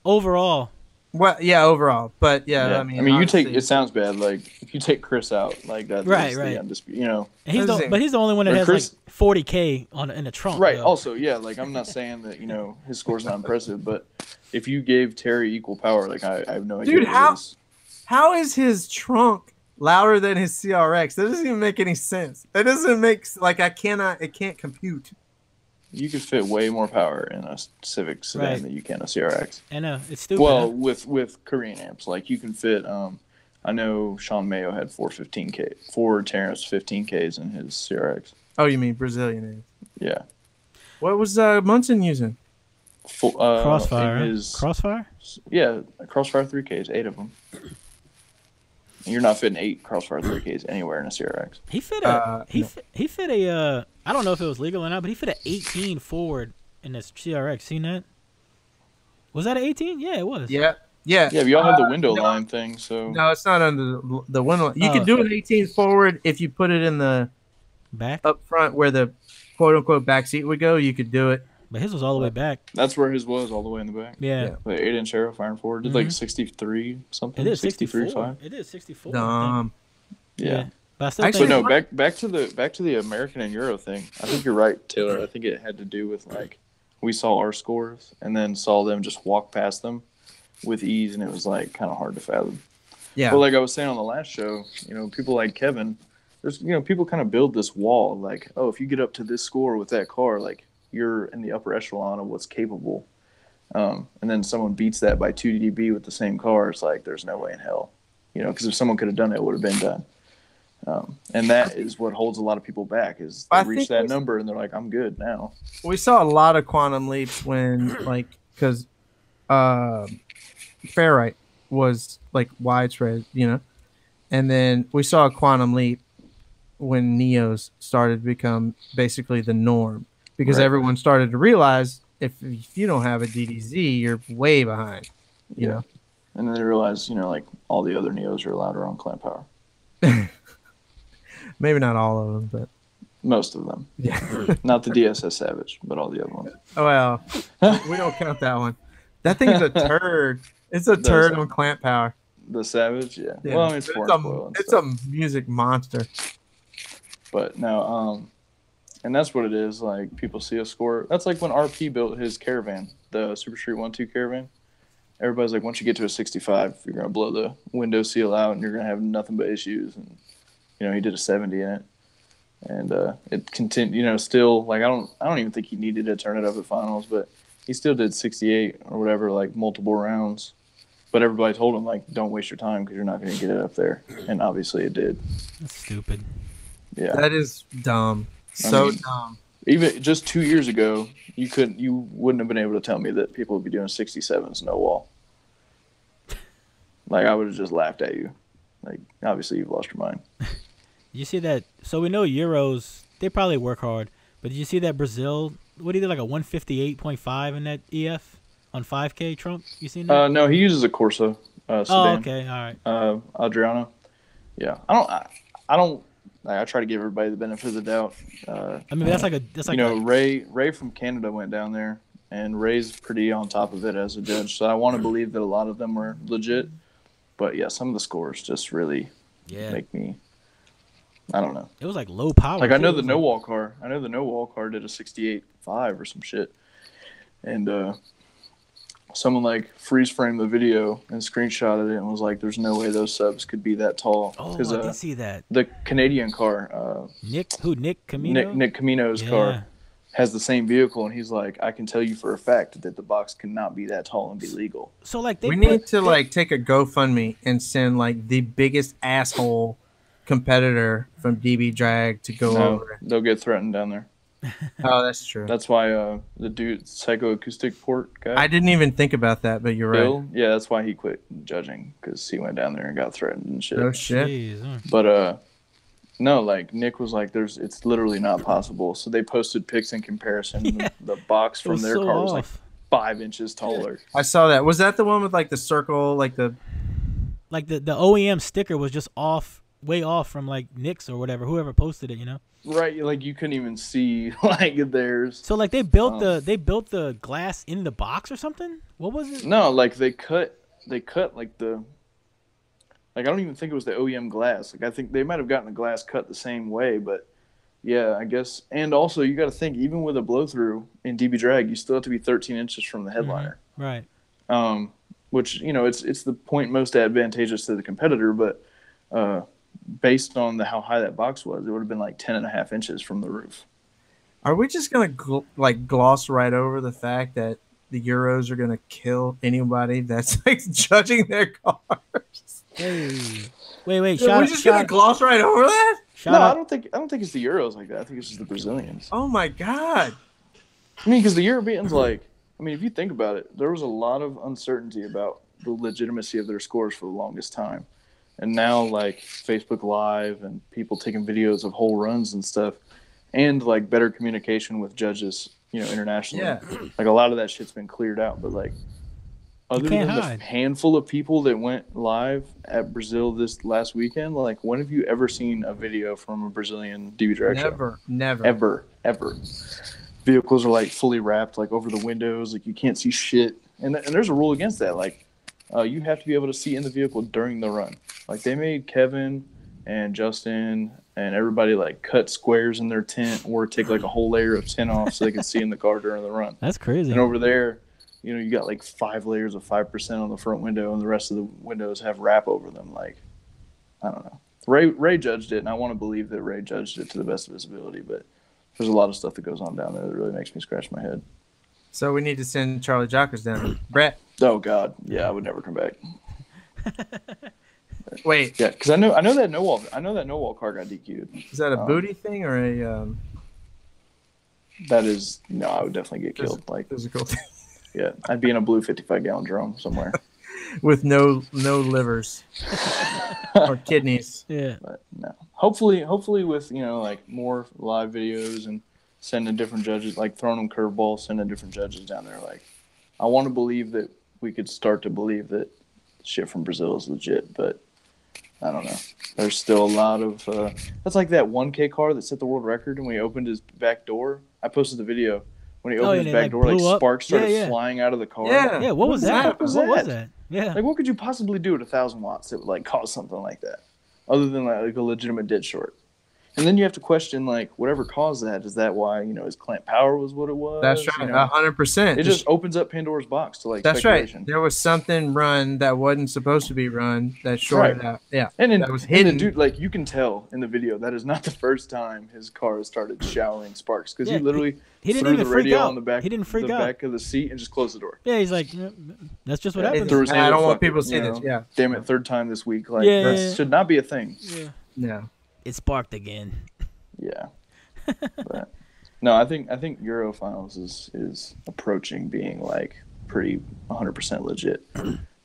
Overall. Well, yeah, overall. But yeah, I mean, you take it sounds bad. Like if you take Chris out, like that's right. the undisputed. You know, and he's the only one that has Chris, like 40K in the trunk. Right. Though. Also, yeah, like I'm not saying that his score's not impressive, but if you gave Terry equal power, like I have no idea. Dude, how is his trunk louder than his CRX? That doesn't even make any sense. That doesn't make it can't compute. You could fit way more power in a Civic sedan than you can a CRX. I know, it's stupid. Well, with Korean amps, like you can fit. I know Sean Mayo had 4 Terrace 15Ks in his CRX. Oh, you mean Brazilian amps? Yeah. What was Munson using? Crossfire. Crossfire? Yeah, Crossfire 3Ks, 8 of them. You're not fitting 8 Crossfire 3Ks anywhere in a CRX. He fit a he fit a I don't know if it was legal or not, but he fit an 18 Ford in this CRX. Seen that? Was that an 18? Yeah, it was. Yeah. Yeah, but y'all have the window line thing, so no, it's not under the window. You could do an 18 forward if you put it in the back up front where the quote unquote back seat would go. You could do it. But his was all the way back. That's where his was, all the way in the back. Yeah. The 8-inch aero firing forward. Did like 63 something. It is 63.5. It is 64. Yeah. But I still Actually, think no, back to the American and Euro thing. I think you're right, Taylor. I think it had to do with like we saw our scores and then saw them just walk past them with ease, and it was like kind of hard to fathom. Yeah. But like I was saying on the last show, people like Kevin, there's people kind of build this wall like, oh, if you get up to this score with that car, like you're in the upper echelon of what's capable. And then someone beats that by 2 dB with the same car. It's like there's no way in hell, because if someone could have done it, it would have been done. And that is what holds a lot of people back is they reach that number and they're like, I'm good now. We saw a lot of quantum leaps when because ferrite was like widespread, and then we saw a quantum leap when Neos started to become basically the norm because everyone started to realize if you don't have a DDZ, you're way behind, you know. And then they realized, like all the other Neos are louder on clamp power. Maybe not all of them, but most of them. Yeah. Not the DSS Savage, but all the other ones. Oh, well, we don't count that one. That thing's a turd. It's a turd on clamp power. The Savage, yeah. Well, I mean, it's a music monster. But no, and that's what it is. Like people see a score. That's like when RP built his Caravan, the Super Street 1-2 Caravan. Everybody's like, once you get to a 65, you're gonna blow the window seal out, and you're gonna have nothing but issues. And he did a 70 in it, and it continued. Still like I don't even think he needed to turn it up at finals, but he still did 68 or whatever, like multiple rounds. But everybody told him like, don't waste your time because you're not gonna get it up there, and obviously it did. That's stupid. Yeah, that is dumb. Dumb. Even just 2 years ago, you wouldn't have been able to tell me that people would be doing 67s no wall. Like I would have just laughed at you. Like obviously you've lost your mind. You see that? So we know Euros, they probably work hard, but did you see that Brazil? What he did, like a 158.5 in that EF on 5K trunk? You seen that? No, he uses a Corsa sedan. Oh, okay, all right. Adriano. Yeah, I don't. I try to give everybody the benefit of the doubt. I mean, that's like Ray from Canada went down there, and Ray's pretty on top of it as a judge. So I want to believe that a lot of them were legit. But yeah, some of the scores just really make me. I don't know. It was like low power. Like I know the no wall car. I know the no wall car did a 68.5 or some shit, and someone like freeze framed the video and screenshotted it and was like, "There's no way those subs could be that tall." Oh, I did see that. The Canadian car, Nick Camino? Nick Camino's car has the same vehicle, and he's like, "I can tell you for a fact that the box cannot be that tall and be legal." So like we need to take a GoFundMe and send like the biggest asshole competitor from DB Drag to go over. They'll get threatened down there. Oh, that's true. That's why the dude, psychoacoustic port guy. I didn't even think about that, but you're Bill, right. Yeah, that's why he quit judging, because he went down there and got threatened and shit. Oh shit. Jeez. But no, like Nick was like, it's literally not possible. So they posted pics in comparison. Yeah. The box from their car was like 5 inches taller. I saw that. Was that the one with like the circle, like the OEM sticker was just off way off from like Nick's or whatever, whoever posted it, you know. Right, like you couldn't even see like theirs. So like they built the glass in the box or something. What was it? No, like they cut like the. Like I don't even think it was the OEM glass. Like I think they might have gotten the glass cut the same way, but yeah, I guess. And also, you got to think, even with a blow through in DB drag, you still have to be 13 inches from the headliner. Right. Which it's the point most advantageous to the competitor, but based on how high that box was, it would have been like 10.5 inches from the roof. Are we just gonna gloss right over the fact that the Euros are gonna kill anybody that's like judging their cars? Hey. Wait. We're just gonna gloss right over that? I don't think it's the Euros like that. I think it's just the Brazilians. Oh my god! I mean, because the Europeans, if you think about it, there was a lot of uncertainty about the legitimacy of their scores for the longest time, and now like Facebook Live and people taking videos of whole runs and stuff, and like better communication with judges, internationally. Yeah. Like a lot of that shit's been cleared out, but like. Other than the handful of people that went live at Brazil this last weekend, like when have you ever seen a video from a Brazilian DB drag show? Never. Ever. Vehicles are like fully wrapped, like over the windows, like you can't see shit. And there's a rule against that. Like you have to be able to see in the vehicle during the run. Like they made Kevin and Justin and everybody like cut squares in their tent or take like a whole layer of tint off so they could see in the car during the run. That's crazy. And over there, you got like 5 layers of 5% on the front window, and the rest of the windows have wrap over them. Like, I don't know. Ray judged it, and I want to believe that Ray judged it to the best of his ability, but there's a lot of stuff that goes on down there that really makes me scratch my head. So we need to send Charlie Jockers down. Brett. Oh God, yeah, I would never come back. Wait. Yeah, because I know that no wall car got DQ'd. Is that a booty thing or a? That is no. I would definitely get killed. Like physical thing. Yeah, I'd be in a blue 55-gallon drum somewhere. With no livers or kidneys. Yeah. But no. Hopefully with, like more live videos and sending different judges, like throwing them curveballs, sending different judges down there. Like, I want to believe that we could start to believe that shit from Brazil is legit, but I don't know. There's still a lot of that's like that 1K car that set the world record, and when he opened his back door. I posted the video. When he opened his back door, like sparks started flying out of the car. Yeah. What was that? What was that? Yeah. Like, what could you possibly do at 1,000 watts that would like cause something like that, other than like a legitimate dead short? And then you have to question like whatever caused that. Is that why his clamp power was what it was? That's right, 100%. It just opens up Pandora's box to like. That's speculation. Right. There was something run that wasn't supposed to be run that shorted out. Yeah, and that was hidden. And the dude, like you can tell in the video, that is not the first time his car started showering sparks because he literally he didn't threw even the radio freak out. on the back. He didn't freak the out. back of the seat and just closed the door. Yeah, he's like, that's just what happens. I don't want people to see this. Yeah, damn it, third time this week. Like that should not be a thing. Yeah, no, it sparked again. Yeah, but no, I think Euro Finals is approaching being like pretty 100% legit.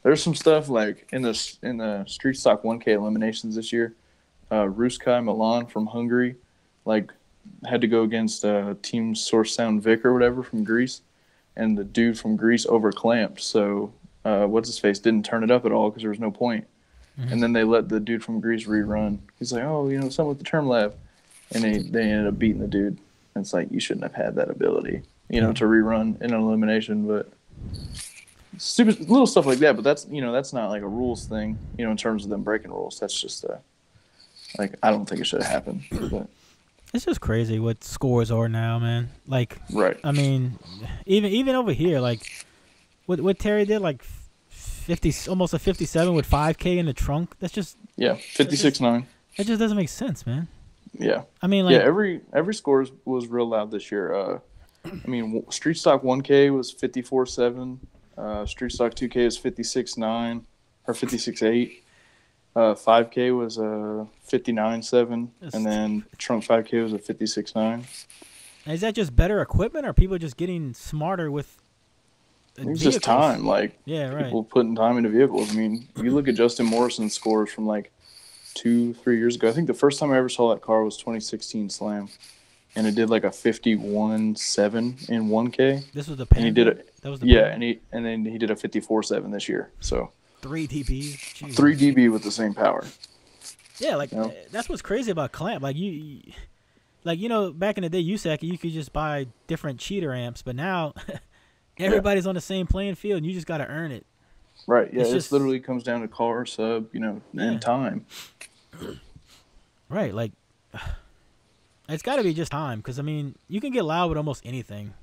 There's some stuff like in the Street Stock 1K eliminations this year. Ruskai Milan from Hungary, like had to go against Team Source Sound Vic or whatever from Greece, and the dude from Greece overclamped. So what's his face didn't turn it up at all because there was no point. Mm-hmm. And then they let the dude from Greece rerun. He's like, something with the term lab. And they ended up beating the dude. And it's like, you shouldn't have had that ability, to rerun in an elimination. But stupid little stuff like that. But that's not like a rules thing, in terms of them breaking rules. That's just I don't think it should have happened. But it's just crazy what scores are now, man. Like, right. I mean, even over here, like what Terry did, like 50, almost a 57 with 5K in the trunk. That's just 56.9. That just doesn't make sense, man. Yeah, I mean, like every score was real loud this year. I mean, Street Stock 1K was 54.7. Street Stock 2K is 56.9 or 56.8. 5K was 59.7, and then Trunk 5K was a 56.9. Is that just better equipment, or are people just getting smarter with? It's just time, like people putting time into vehicles. I mean, you look at Justin Morrison's scores from like 2-3 years ago. I think the first time I ever saw that car was 2016 Slam, and it did like a 51.7 in 1K. This was the and he did it. That was the and then he did a 54.7 this year. So 3 dB, 3 dB with the same power. Yeah, like You know? that's what's crazy about clamp. Like like back in the day, you could just buy different cheater amps, but now everybody's on the same playing field, and you just got to earn it. Right. Yeah. It's It just literally comes down to car, sub, Yeah. and time. Right. Like it's got to be just time, because I mean, you can get loud with almost anything.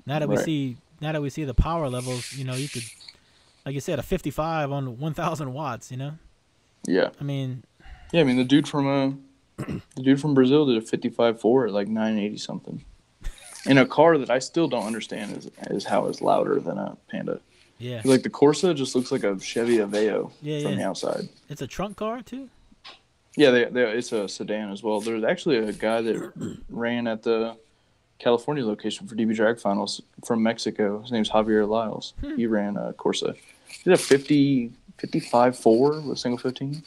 Now that we Right. see the power levels, you could, like you said, a 55 on 1,000 watts. Yeah. I mean, Yeah. I mean, the dude from Brazil did a 55.4 at like 980 something. In a car that I still don't understand is how it's louder than a Panda. yeah, Like the Corsa just looks like a Chevy Aveo Yeah, from yeah. the outside. it's a trunk car too. Yeah, it's a sedan as well. There's actually a guy that ran at the California location for DB Drag Finals from Mexico. His name's Javier Lyles. He ran a Corsa. He did a 55.4 with single 15.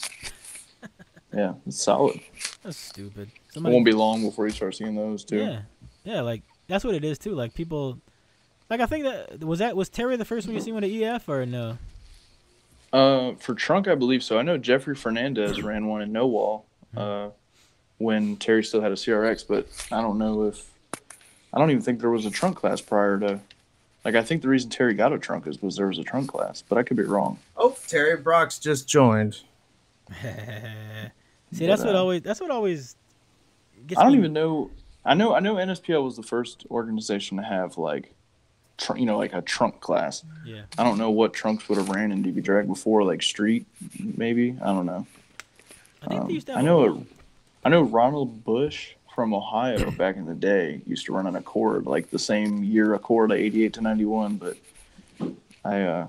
Yeah, it's solid. That's stupid. It won't be long before you start seeing those too. Yeah, yeah. Like that's what it is too. Like people, like I think was Terry the first one you seen with the EF or no? For trunk, I believe so. I know Jeffrey Fernandez ran one in No Wall when Terry still had a CRX, but I don't even think there was a trunk class prior to. Like, I think the reason Terry got a trunk is because there was a trunk class, but I could be wrong. Oh, Terry Brock's just joined. See, that's what always gets I don't me. even know. I know NSPL was the first organization to have like a trunk class. Yeah. I don't know what trunks would have ran in DB Drag before, like street, maybe. I don't know. I think they used to have I know Ronald Bush from Ohio back in the day used to run an Accord, like the same year Accord, like 88 to 91. But I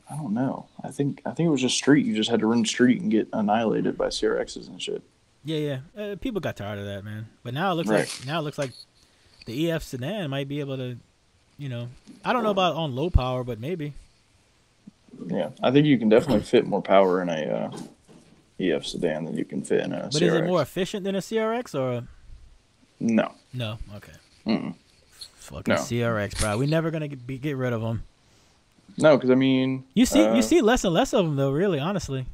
don't know. I think it was just street. You just had to run street and get annihilated by CRXs and shit. Yeah. People got tired of that, man. But now it looks like the EF sedan might be able to, I don't know about on low power, but maybe. Yeah, I think you can definitely fit more power in a EF sedan than you can fit in a CRX. But is it more efficient than a CRX or? No. No. Okay. Mm-mm. Fucking No. CRX, bro. We're never gonna get rid of them. No, because I mean, You see less and less of them though. Really, honestly.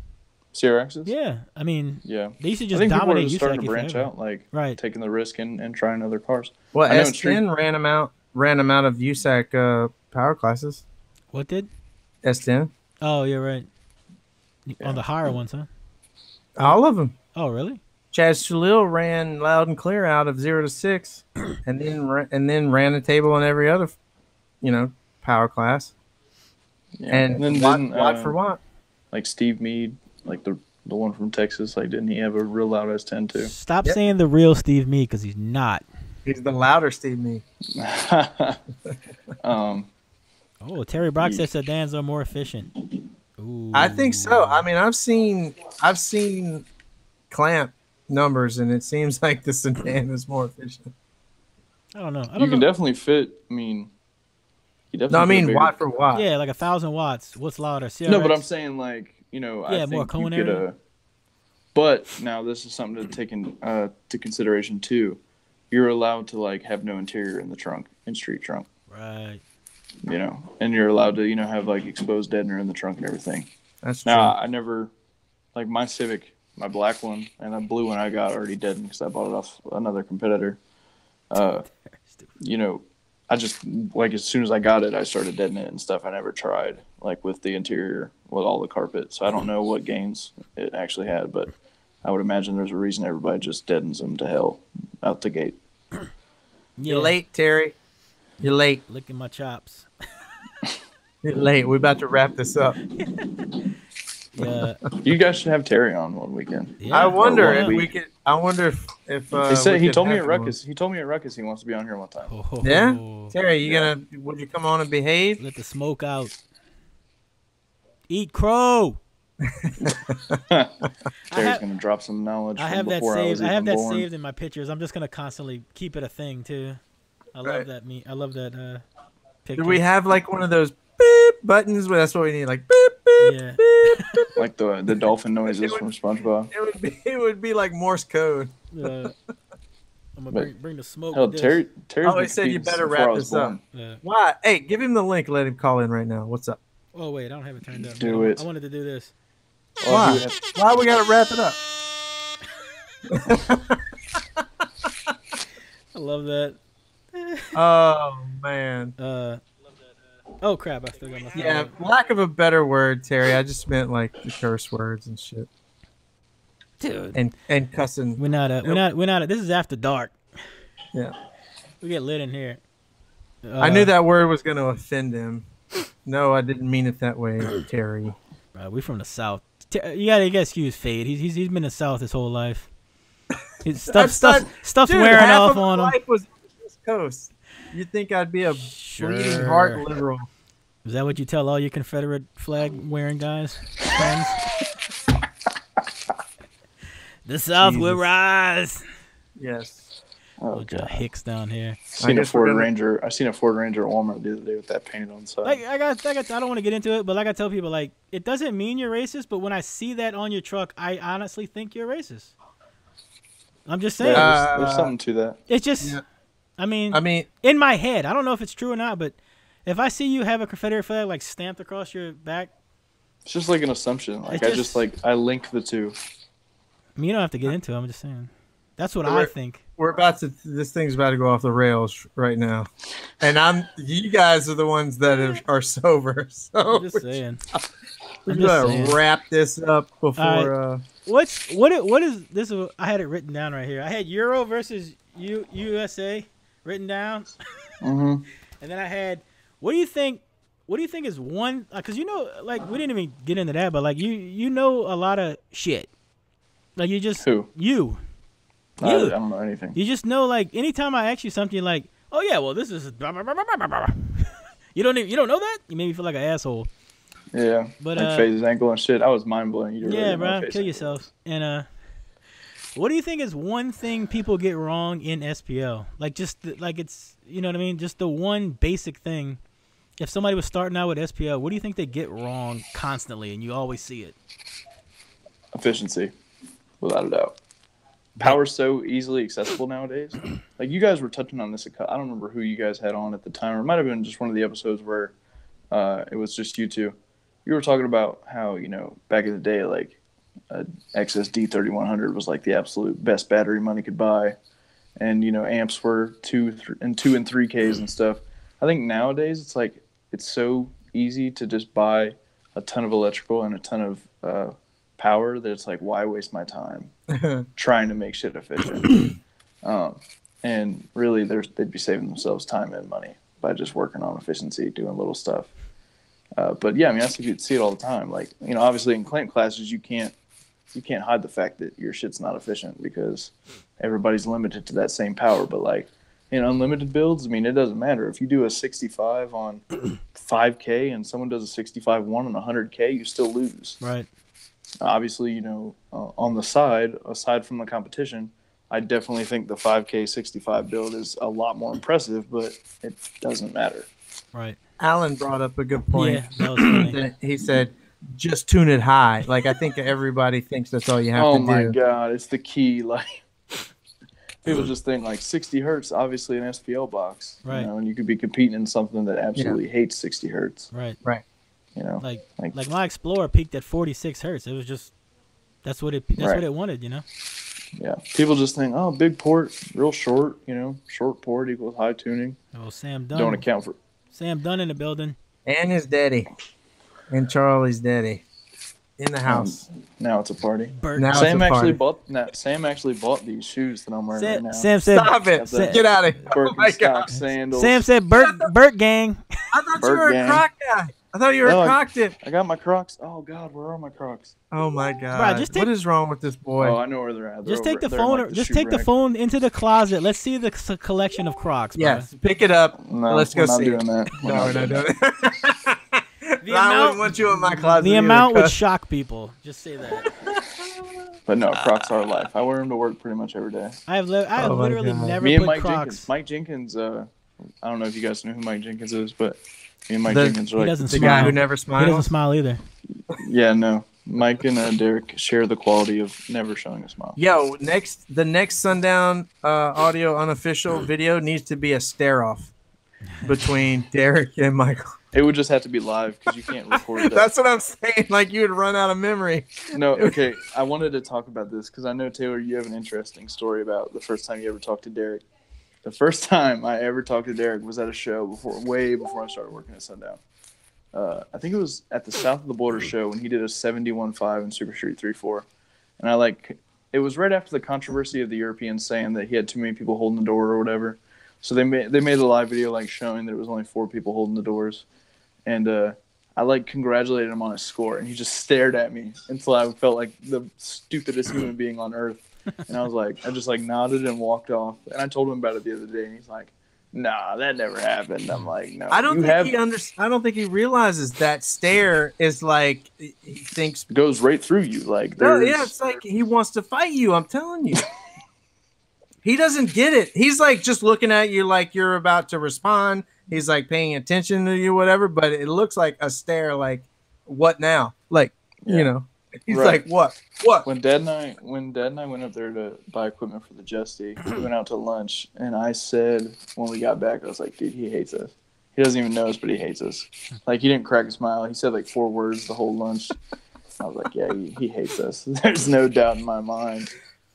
CRXs. Yeah. I mean, Yeah. they used to I just think people are dominate just USAC starting to branch forever. out, like Right. taking the risk and trying other cars. Well, I know S10 ran them out of USAC power classes. What did? S10, Oh, you're right. Yeah. On the higher ones, huh? all of them. Oh, really? Chaz Chalil ran loud and clear out of 0 to 6, and then ran a table in every other, power class. Yeah. And then watt for watt. like Steve Mead, like the one from Texas, like didn't he have a real loud S10 too? Stop Yep. saying the real Steve Mead because he's not. He's the louder Steve Me. Oh, Terry Brock says sedans are more efficient. Ooh. I think so. I mean, I've seen clamp numbers, and it seems like the sedan is more efficient. I don't know. You can definitely fit. I mean, you definitely. No, I fit a mean bigger- watt for watt. Yeah, like 1,000 watts. What's louder? CRX? No, but I'm saying like I Yeah, think more you cone could, area. But now this is something to take into consideration too. You're allowed to like have no interior in the trunk, in street trunk. Right. And you're allowed to have like exposed deadener in the trunk and everything. That's true. Now I never like my Civic, my black one and the blue one I got already deadened because I bought it off another competitor. I just like as soon as I got it, I started deadening it and stuff. I never tried like with the interior with all the carpet, so I don't know what gains it actually had, but I would imagine there's a reason everybody just deadens them to hell out the gate. Yeah. You're late, Terry. You're late. Licking my chops. You're late. We're about to wrap this up. Yeah. You guys should have Terry on one weekend. Yeah. I wonder Or if one we week. could. I wonder if He said we he could told me have at one. Ruckus. He told me at Ruckus he wants to be on here one time. Oh, Yeah, Terry, would you come on and behave? Let the smoke out. Eat crow. Terry's gonna drop some knowledge. I from have that before saved. was I have even that born. saved in my pictures. I'm just gonna constantly keep it a thing too. I love Right. that. I love that picture. Do we have like one of those beep buttons? Well, that's what we need. Like beep beep Yeah. beep. beep. Like the dolphin noises from SpongeBob. It would be like Morse code. I'm gonna But- bring the smoke. Hell, with this. Terry's Oh, been he said you competing better since wrap before I was this up. born. Yeah. Why? Hey, give him the link. Let him call in right now. What's up? Oh wait, I don't have it turned up. Do it. I wanted to do this. Oh, Why? he would have- Why we gotta wrap it up? I love that. Oh man. Oh crap! I still got my Yeah, lack of a better word, Terry. I just meant like the curse words and shit. Dude. And cussing. We're not. This is after dark. Yeah. We get lit in here. I knew that word was going to offend him. No, I didn't mean it that way, Terry. We from the South. You gotta excuse Fade. He's been in the South his whole life. His stuff's Dude, wearing half off of on my him. life was on the East Coast. You'd think I'd be a bleeding heart liberal. Is that what you tell all your Confederate flag wearing guys? Friends? The South will rise. Yes. Oh, Bunch of hicks down here. I seen a Ford Ranger at Walmart the other day with that painted on the side. Like I don't want to get into it, but like I tell people, like it doesn't mean you're racist, but when I see that on your truck, I honestly think you're racist. I'm just saying. Yeah, there's something to that. It's just, Yeah. I mean, in my head, I don't know if it's true or not, but if I see you have a Confederate flag like stamped across your back, it's just like an assumption. Like I link the two. I mean, you don't have to get into it. I'm just saying. That's what I think. We're about to. This thing's about to go off the rails right now, and you guys are the ones that are sober. So I'm just saying. We're gonna wrap this up before. What is this? I had it written down right here. I had Euro versus USA written down, Mm-hmm. and then I had what do you think? What do you think is one? Because like we didn't even get into that, but like you know a lot of shit. Like you just you. I don't know anything. You just know, like, anytime I ask you something, you're like, oh, yeah, well, this is... Blah, blah, blah, blah, blah, blah. You don't know that? You made me feel like an asshole. Yeah, but, like Faze's ankle and shit. I was mind-blowing. Yeah, bro, kill yourself. And what do you think is one thing people get wrong in SPL? Like, just, like, it's, you know what I mean? Just the one basic thing. If somebody was starting out with SPL, what do you think they get wrong constantly, and you always see it? Efficiency, without a doubt. Power's so easily accessible nowadays. Like you guys were touching on this. I don't remember who you guys had on at the time. Or it might have been just one of the episodes where it was just you two. You were talking about how, back in the day, like XS D3100 was like the absolute best battery money could buy. And, amps were 2 and 3Ks and stuff. I think nowadays it's like it's so easy to just buy a ton of electrical and a ton of power that it's like, why waste my time trying to make shit efficient? And really they'd be saving themselves time and money by just working on efficiency, doing little stuff. But yeah, I mean, you see it all the time. Like, obviously in clamp classes, you can't hide the fact that your shit's not efficient because everybody's limited to that same power. But like in unlimited builds, I mean, it doesn't matter if you do a 65 on 5K and someone does a 65-1 on 100K, you still lose. Right. Obviously, on the side, aside from the competition, I definitely think the 5K 65 build is a lot more impressive, but it doesn't matter. Right. Alan brought up a good point. Yeah, that was funny. He said, just tune it high. Like, I think everybody thinks that's all you have to do. Oh, my God. It's the key. Like, people just think, like, 60 hertz, obviously an SPL box. Right. And you could be competing in something that absolutely hates 60 hertz. Right. Right. Like my Explorer peaked at 46 hertz. It was just that's what it wanted, Yeah, people just think, oh, big port, real short, short port equals high tuning. Oh, Sam Dunn. Don't account for Sam Dunn in the building, and his daddy, and Charlie's daddy, in the house. Now it's a party. Now Sam actually bought these shoes that I'm wearing right now. Sam said, "Stop it! Get out of here!" Birkenstock sandals. Sam said, "Burt gang." I thought you were a Croc guy. I thought you were a Croc dip. I got my Crocs. Oh God, where are my Crocs? Oh my God! Bro, what is wrong with this boy? Oh, I know where they're at. Just take the phone. Just take the phone into the closet. Let's see the collection of Crocs. Bro. Yes, pick it up. No, let's go see. Doing that. No, we're not doing that. I wouldn't want you in my closet. The amount would shock people. Just say that. But no, Crocs are life. I wear them to work pretty much every day. I have literally never Me and put Mike Crocs. Jenkins. Mike Jenkins. I don't know if you guys know who Mike Jenkins is, but me and Mike Jenkins are like the guy who never smiles. He doesn't smile either. Yeah, no. Mike and Derek share the quality of never showing a smile. Yo, the next Sundown audio unofficial video needs to be a stare off. between Derek and Michael. It would just have to be live because you can't record that. That's what I'm saying. Like you would run out of memory. No, okay. I wanted to talk about this because I know, Taylor, you have an interesting story about the first time you ever talked to Derek. The first time I ever talked to Derek was at a show way before I started working at Sundown. I think it was at the South of the Border show when he did a 71.5 in Super Street 3-4. And it was right after the controversy of the Europeans saying that he had too many people holding the door or whatever. So they made a live video like showing that it was only 4 people holding the doors. And I like congratulated him on his score, and he just stared at me until I felt like the stupidest human being on earth. And I just nodded and walked off. And I told him about it the other day, and he's like, "Nah, that never happened." I'm like, "No." I don't think he realizes that stare is like he thinks goes right through you. Like, no, yeah, it's like he wants to fight you. I'm telling you. He doesn't get it. He's like just looking at you like you're about to respond. He's like paying attention to you, whatever. But it looks like a stare. Like, what now? Like, you know, he's like, what? What? When Dad and I went up there to buy equipment for the Justy, we went out to lunch, and I said when we got back, I was like, dude, he hates us. He doesn't even know us, but he hates us. Like, he didn't crack a smile. He said like 4 words the whole lunch. I was like, yeah, he hates us. There's no doubt in my mind.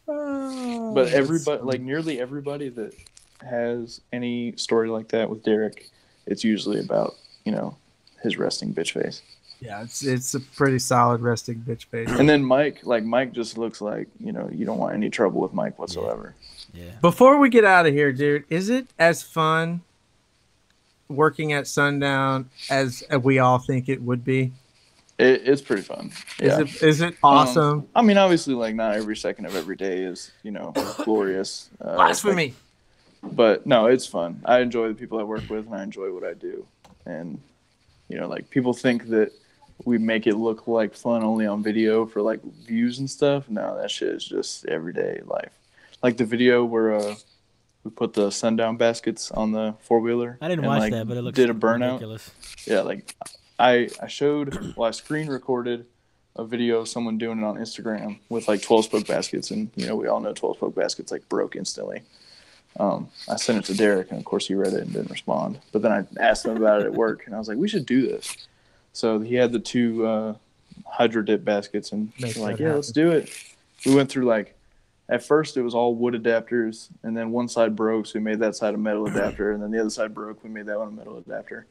But everybody, like nearly everybody that has any story like that with Derek, it's usually about, you know, his resting bitch face. Yeah, it's a pretty solid resting bitch face. And then Mike just looks like, you know, you don't want any trouble with Mike whatsoever. Yeah. Before we get out of here, dude, is it as fun working at Sundown as we all think it would be? It's pretty fun. Yeah. Is it awesome? I mean, obviously, like, not every second of every day is, you know, glorious. Blasphemy. But no, it's fun. I enjoy the people I work with, and I enjoy what I do. And, you know, like, people think that we make it look like fun only on video for, like, views and stuff. No, that shit is just everyday life. Like the video where we put the sundown baskets on the 4-wheeler. I didn't watch that, but it looks did a burnout. Ridiculous. Yeah, like I screen recorded a video of someone doing it on Instagram with like 12-spoke baskets, and you know we all know 12-spoke baskets like broke instantly. I sent it to Derek, and of course he read it and didn't respond. But then I asked him about it at work, and I was like, "We should do this." So he had the 2 hydro dip baskets, and we're like, "Yeah, let's do it." We went through like. At first, it was all wood adapters, and then one side broke, so we made that side a metal adapter, and then the other side broke, we made that one a metal adapter.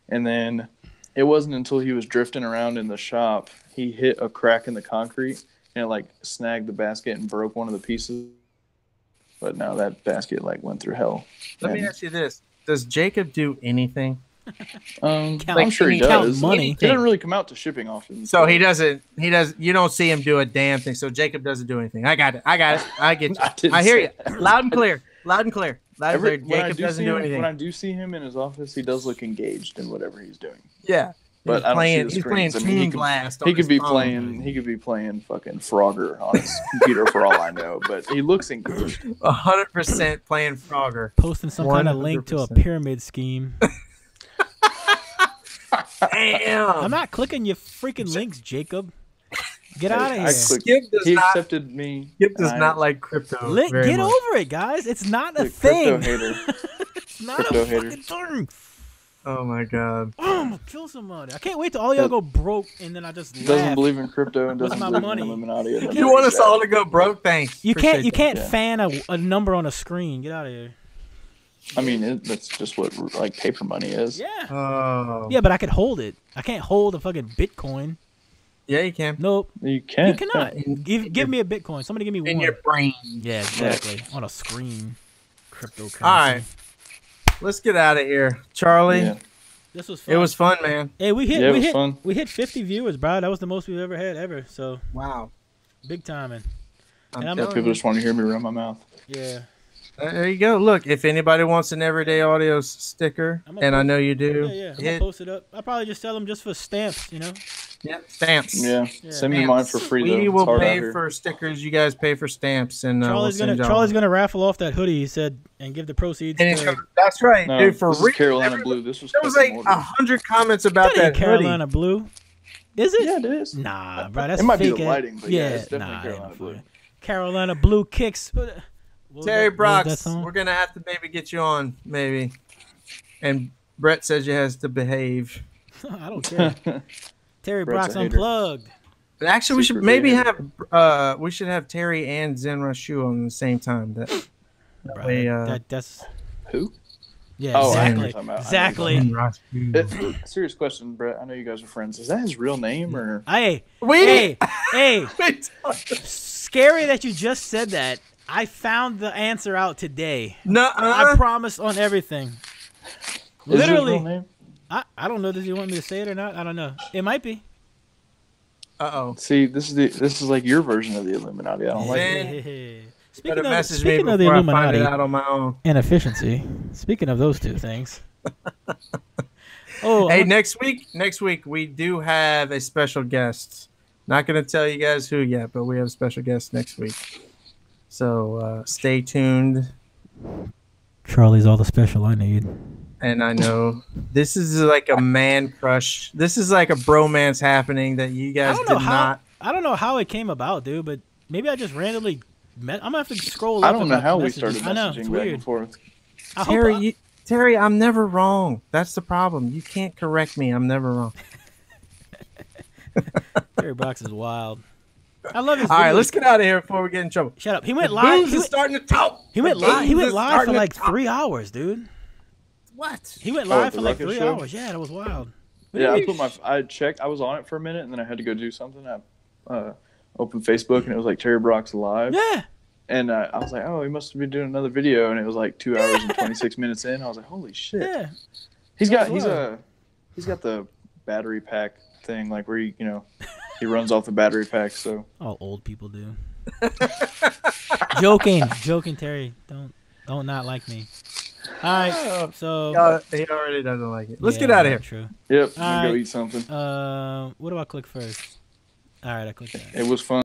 And then it wasn't until he was drifting around in the shop, he hit a crack in the concrete, and it, like, snagged the basket and broke one of the pieces. But now that basket, like, went through hell. Let me ask you this. Does Jacob do anything? I'm sure he does. Money. He doesn't really come out to shipping often. So he doesn't. You don't see him do a damn thing. So Jacob doesn't do anything. I got it. I get you. I hear you. Loud and clear. Jacob doesn't do anything. When I do see him in his office, he does look engaged in whatever he's doing. Yeah. But he's playing Toon Blast. He could be playing fucking Frogger on his computer for all I know. But he looks engaged. 100% playing Frogger. Posting some kind of link to a pyramid scheme. Damn. I'm not clicking your freaking links, Jacob. Get out of here. He accepted me. Skip does not like crypto. Get over it, guys. It's not a thing. Crypto hater. It's not a fucking thing. Oh my god. Oh, I'm gonna kill somebody. I can't wait till all y'all go broke and then I just doesn't believe in crypto and doesn't believe in Illuminati. You want us all to go broke? Thanks. You can't fan a number on a screen. Get out of here. I mean, that's just what like paper money is. Yeah. Oh. Yeah, but I could hold it. I can't hold a fucking Bitcoin. Yeah, you can. Nope. You can. You cannot. Give me a Bitcoin. Somebody give me one. In your brain. Yeah, exactly. On a screen. Cryptocurrency. All right. Let's get out of here, Charlie. Yeah. This was fun. It was fun, man. Hey, we hit 50 viewers, bro. That was the most we've ever had ever. So wow, big timing. People just want to hear me run my mouth. Yeah. There you go. Look, if anybody wants an Everyday Audio sticker, and I know you do, I'm gonna post it up. I'll probably just sell them just for stamps, you know. Yeah, stamps. Yeah, send me mine for free. We will pay for stickers. You guys pay for stamps, and Charlie's gonna raffle off that hoodie. He said, and give the proceeds. That's right, no, dude. For real, Carolina Blue. There was like 100 comments about that Carolina hoodie. Blue. Is it? Yeah, it is. Nah, bro, that's it might fake be the lighting, but yeah, it's definitely Carolina Blue. Carolina Blue kicks. Terry Brox, we're gonna have to maybe get you on, maybe. And Brett says you has to behave. I don't care. Terry Brett's Brock's a hater. unplugged. But actually, we should Secretly maybe a have Terry and Zen Rashu on the same time. That Bro, way, that's Who? yeah, Oh, I know exactly, what you're talking about. exactly. Zen Rashu. Serious question, Brett. I know you guys are friends. Is that his real name or? Hey, Wait. hey, Wait. scary that you just said that. I found the answer out today. No, I promise on everything. Is it his Literally, real name? I don't know. Does he want me to say it or not? I don't know. It might be. Uh-oh. See, this is like your version of the Illuminati. I don't like it. Better Speaking message me of the before I find Illuminati it out on my own. and efficiency, speaking of those two things. Oh, Hey, next week we do have a special guest. Not going to tell you guys who yet, but we have a special guest next week. So stay tuned. Charlie's all the special I need. And I know this is like a man crush. This is like a bromance happening that you guys did not. I don't know how it came about, dude, but maybe I just randomly met. I'm going to have to scroll up. I don't know in how my we started messages. I know, it's messaging back weird. and forth. Terry, I'm never wrong. That's the problem. You can't correct me. I'm never wrong. Terry Box is wild. I love his All right, videos. let's get out of here before we get in trouble. Shut up. He went live. Booze is starting to talk. He went live. He went live for starting to like talk. 3 hours, dude. What? He went Oh, live the for like Ruckus 3 show? hours. Yeah, that was wild. Yeah, I checked. I was on it for a minute, and then I had to go do something. I opened Facebook, and it was like Terry Brock's live. Yeah. And I was like, oh, he must be doing another video, and it was like 2 hours and 26 minutes in. I was like, holy shit. Yeah. He's got wild. he's got the battery pack thing, like where he runs off the battery pack. So All old people do. Joking, Terry. Don't not like me. All right, so He already doesn't like it. Let's get out of here. True. yep, All I'm gonna go right. eat something. What do I click first? All right, I clicked that. It was fun.